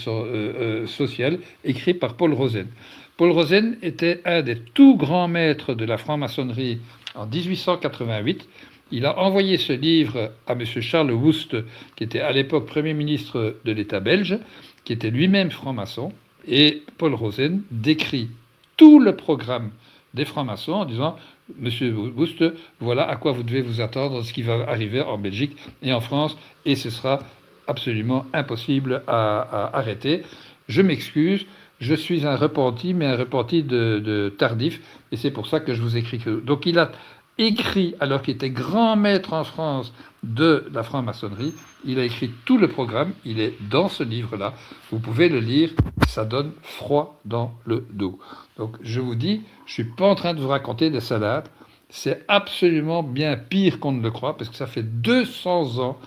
social, écrit par Paul Rosen. Paul Rosen était un des tout grands maîtres de la franc-maçonnerie en 1888. Il a envoyé ce livre à M. Charles Woust, qui était à l'époque Premier ministre de l'État belge, qui était lui-même franc-maçon, et Paul Rosen décrit tout le programme des francs-maçons en disant « Monsieur Woust, voilà à quoi vous devez vous attendre, ce qui va arriver en Belgique et en France, et ce sera absolument impossible à arrêter. Je m'excuse, je suis un repenti, mais un repenti de tardif, et c'est pour ça que je vous écris que... » Donc il a écrit, alors qu'il était grand maître en France de la franc-maçonnerie, il a écrit tout le programme, il est dans ce livre-là, vous pouvez le lire, ça donne froid dans le dos. Donc je vous dis, je suis pas en train de vous raconter des salades, c'est absolument bien pire qu'on ne le croit, parce que ça fait 200 ans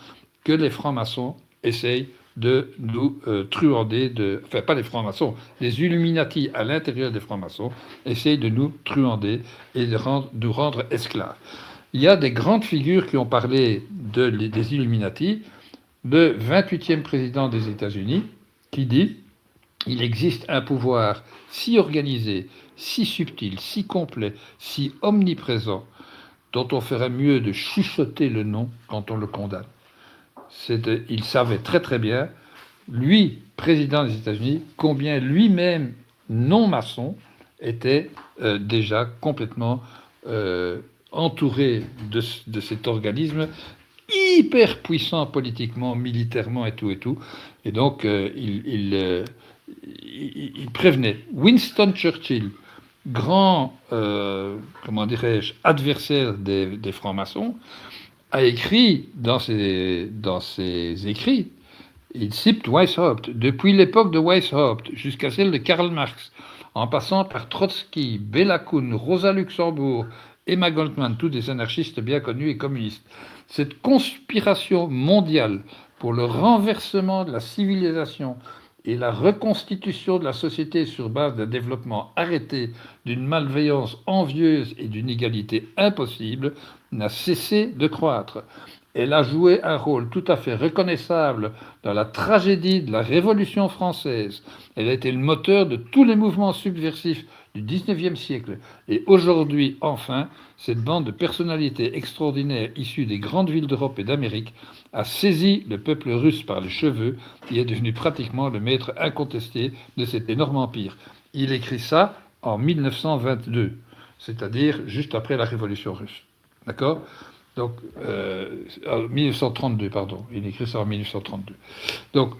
que les francs-maçons essayent de nous truander, enfin pas les francs-maçons, les Illuminati à l'intérieur des francs-maçons essayent de nous truander et de nous rendre esclaves. Il y a des grandes figures qui ont parlé des Illuminati. Le 28e président des États-Unis qui dit « Il existe un pouvoir si organisé, si subtil, si complet, si omniprésent, dont on ferait mieux de chuchoter le nom quand on le condamne. » Il savait très très bien, lui, président des États-Unis, combien lui-même, non-maçon, était déjà complètement entouré de cet organisme hyper puissant politiquement, militairement et tout et tout. Et donc, il prévenait. Winston Churchill, grand, comment dirais-je, adversaire des francs-maçons, a écrit dans ses écrits, il cite Weishaupt, depuis l'époque de Weishaupt jusqu'à celle de Karl Marx, en passant par Trotsky, Bela Kun, Rosa Luxembourg, Emma Goldman, tous des anarchistes bien connus et communistes. Cette conspiration mondiale pour le renversement de la civilisation et la reconstitution de la société sur base d'un développement arrêté, d'une malveillance envieuse et d'une égalité impossible, n'a cessé de croître. Elle a joué un rôle tout à fait reconnaissable dans la tragédie de la Révolution française. Elle a été le moteur de tous les mouvements subversifs du XIXe siècle. Et aujourd'hui, enfin, cette bande de personnalités extraordinaires issues des grandes villes d'Europe et d'Amérique a saisi le peuple russe par les cheveux et est devenu pratiquement le maître incontesté de cet énorme empire. Il écrit ça en 1922, c'est-à-dire juste après la Révolution russe. D'accord ? Donc, 1932, pardon. Il écrit ça en 1932. Donc,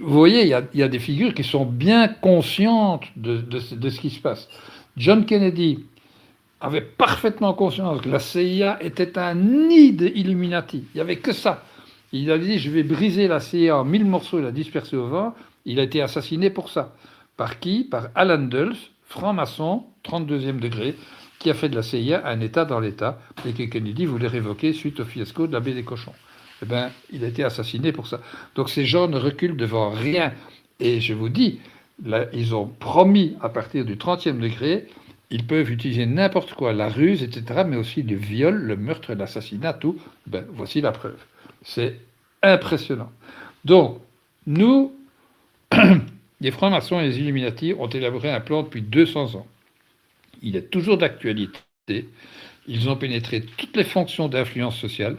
vous voyez, il y a des figures qui sont bien conscientes de ce qui se passe. John Kennedy avait parfaitement conscience que la CIA était un nid d'Illuminati. Il n'y avait que ça. Il a dit, je vais briser la CIA en 1000 morceaux et la disperser au vent. Il a été assassiné pour ça. Par qui ? Par Alan Dulles, franc-maçon, 32e degré, qui a fait de la CIA un État dans l'État, et que Kennedy voulait révoquer suite au fiasco de la baie des Cochons. Eh bien, il a été assassiné pour ça. Donc ces gens ne reculent devant rien. Et je vous dis, là, ils ont promis, à partir du 30e degré, ils peuvent utiliser n'importe quoi, la ruse, etc., mais aussi le viol, le meurtre, l'assassinat, tout. Ben, voici la preuve. C'est impressionnant. Donc, nous, les francs-maçons et les Illuminati ont élaboré un plan depuis 200 ans. Il est toujours d'actualité. Ils ont pénétré toutes les fonctions d'influence sociale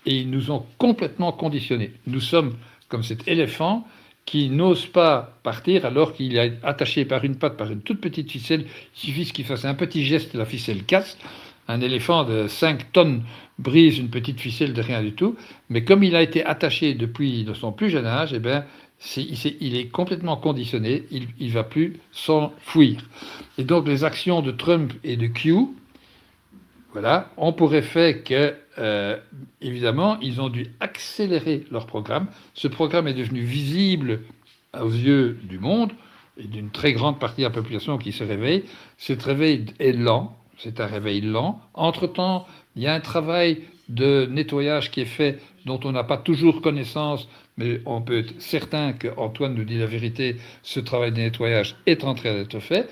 et ils nous ont complètement conditionnés. Nous sommes comme cet éléphant qui n'ose pas partir alors qu'il est attaché par une patte, par une toute petite ficelle. Il suffit qu'il fasse un petit geste et la ficelle casse. Un éléphant de 5 tonnes brise une petite ficelle de rien du tout. Mais comme il a été attaché depuis de son plus jeune âge, eh bien, il est complètement conditionné, il ne va plus s'enfuir. Et donc les actions de Trump et de Q, voilà, ont pour effet que, évidemment, ils ont dû accélérer leur programme. Ce programme est devenu visible aux yeux du monde, et d'une très grande partie de la population qui se réveille. Cet réveil est lent, c'est un réveil lent. Entre-temps, il y a un travail de nettoyage qui est fait dont on n'a pas toujours connaissance, mais on peut être certain qu'Antoine nous dit la vérité, ce travail de nettoyage est en train d'être fait.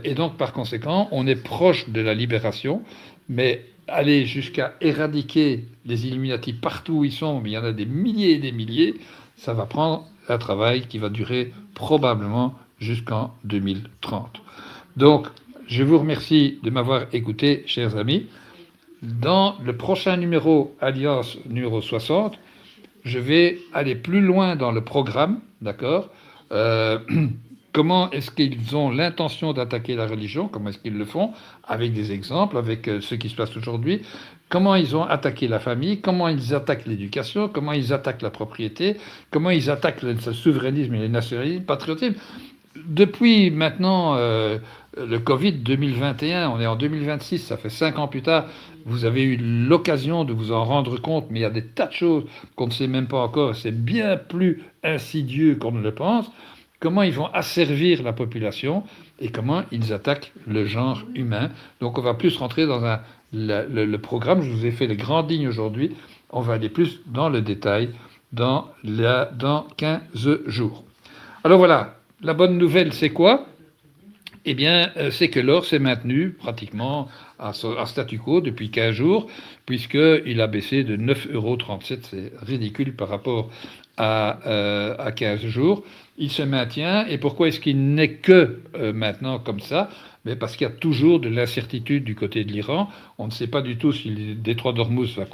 Et donc, par conséquent, on est proche de la libération, mais aller jusqu'à éradiquer les Illuminati partout où ils sont, mais il y en a des milliers et des milliers, ça va prendre un travail qui va durer probablement jusqu'en 2030. Donc, je vous remercie de m'avoir écouté, chers amis. Dans le prochain numéro, Alliance numéro 60, je vais aller plus loin dans le programme, d'accord. Comment est-ce qu'ils ont l'intention d'attaquer la religion? Comment est-ce qu'ils le font? Avec des exemples, avec ce qui se passe aujourd'hui. Comment ils ont attaqué la famille? Comment ils attaquent l'éducation? Comment ils attaquent la propriété? Comment ils attaquent le souverainisme et le nationalisme, le patriotisme? Depuis maintenant le Covid 2021, on est en 2026, ça fait 5 ans plus tard, vous avez eu l'occasion de vous en rendre compte, mais il y a des tas de choses qu'on ne sait même pas encore, c'est bien plus insidieux qu'on ne le pense. Comment ils vont asservir la population et comment ils attaquent le genre humain. Donc on va plus rentrer dans le programme, je vous ai fait les grandes lignes aujourd'hui, on va aller plus dans le détail dans 15 jours. Alors voilà, la bonne nouvelle c'est quoi? Eh bien, c'est que l'or s'est maintenu pratiquement à statu quo depuis 15 jours, puisqu'il a baissé de 9,37 €. C'est ridicule par rapport à 15 jours. Il se maintient. Et pourquoi est-ce qu'il n'est que maintenant comme ça? Mais parce qu'il y a toujours de l'incertitude du côté de l'Iran. On ne sait pas du tout si le détroit d'Ormuz va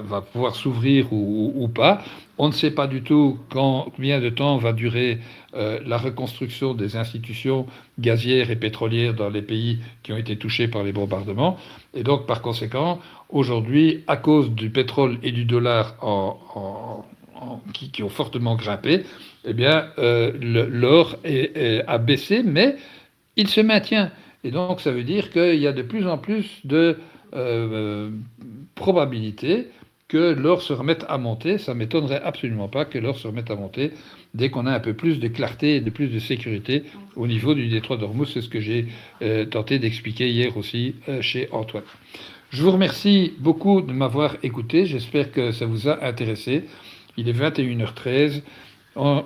va pouvoir s'ouvrir ou pas. On ne sait pas du tout combien de temps va durer la reconstruction des institutions gazières et pétrolières dans les pays qui ont été touchés par les bombardements. Et donc, par conséquent, aujourd'hui, à cause du pétrole et du dollar qui ont fortement grimpé, eh bien, l'or a baissé, mais il se maintient. Et donc, ça veut dire qu'il y a de plus en plus de probabilités que l'or se remette à monter. Ça ne m'étonnerait absolument pas que l'or se remette à monter dès qu'on a un peu plus de clarté et de plus de sécurité au niveau du détroit d'Ormuz. C'est ce que j'ai tenté d'expliquer hier aussi chez Antoine. Je vous remercie beaucoup de m'avoir écouté. J'espère que ça vous a intéressé. Il est 21h13.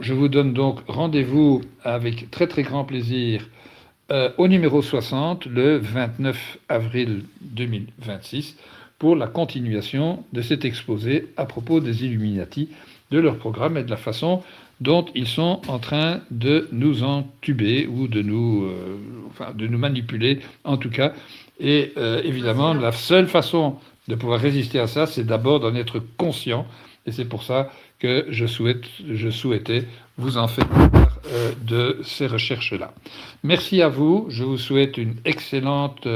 Je vous donne donc rendez-vous avec très très grand plaisir au numéro 60, le 29 avril 2026, pour la continuation de cet exposé à propos des Illuminati, de leur programme et de la façon dont ils sont en train de nous entuber ou de nous manipuler en tout cas. Et évidemment, la seule façon de pouvoir résister à ça, c'est d'abord d'en être conscient. Et c'est pour ça que je souhaitais vous en faire part de ces recherches-là. Merci à vous. Je vous souhaite une excellente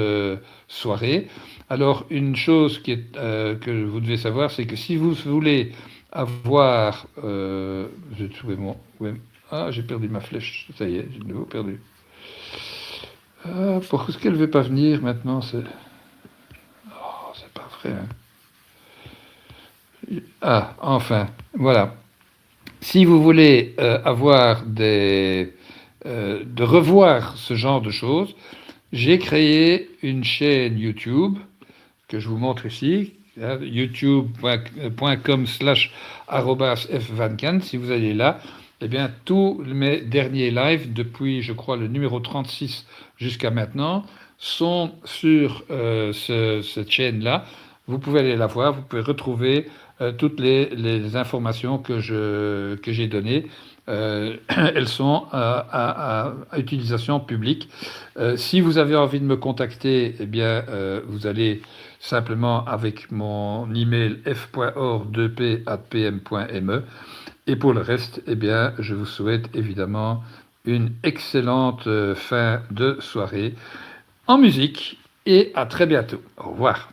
soirée. Alors, une chose que vous devez savoir, c'est que si vous voulez avoir... j'ai trouvé mon... Ah, j'ai perdu ma flèche. Ça y est, j'ai de nouveau perdu. Pourquoi est-ce qu'elle ne veut pas venir maintenant? C'est pas vrai. Hein. Ah, enfin, voilà. Si vous voulez de revoir ce genre de choses, j'ai créé une chaîne YouTube que je vous montre ici, youtube.com/f24. Si vous allez là, eh bien, tous mes derniers lives, depuis, je crois, le numéro 36 jusqu'à maintenant, sont sur cette chaîne-là. Vous pouvez aller la voir, vous pouvez retrouver toutes les informations que j'ai données. Elles sont à utilisation publique. Si vous avez envie de me contacter, eh bien, vous allez simplement avec mon email f.or2p@pm.me. Et pour le reste, eh bien, je vous souhaite évidemment une excellente fin de soirée en musique et à très bientôt. Au revoir.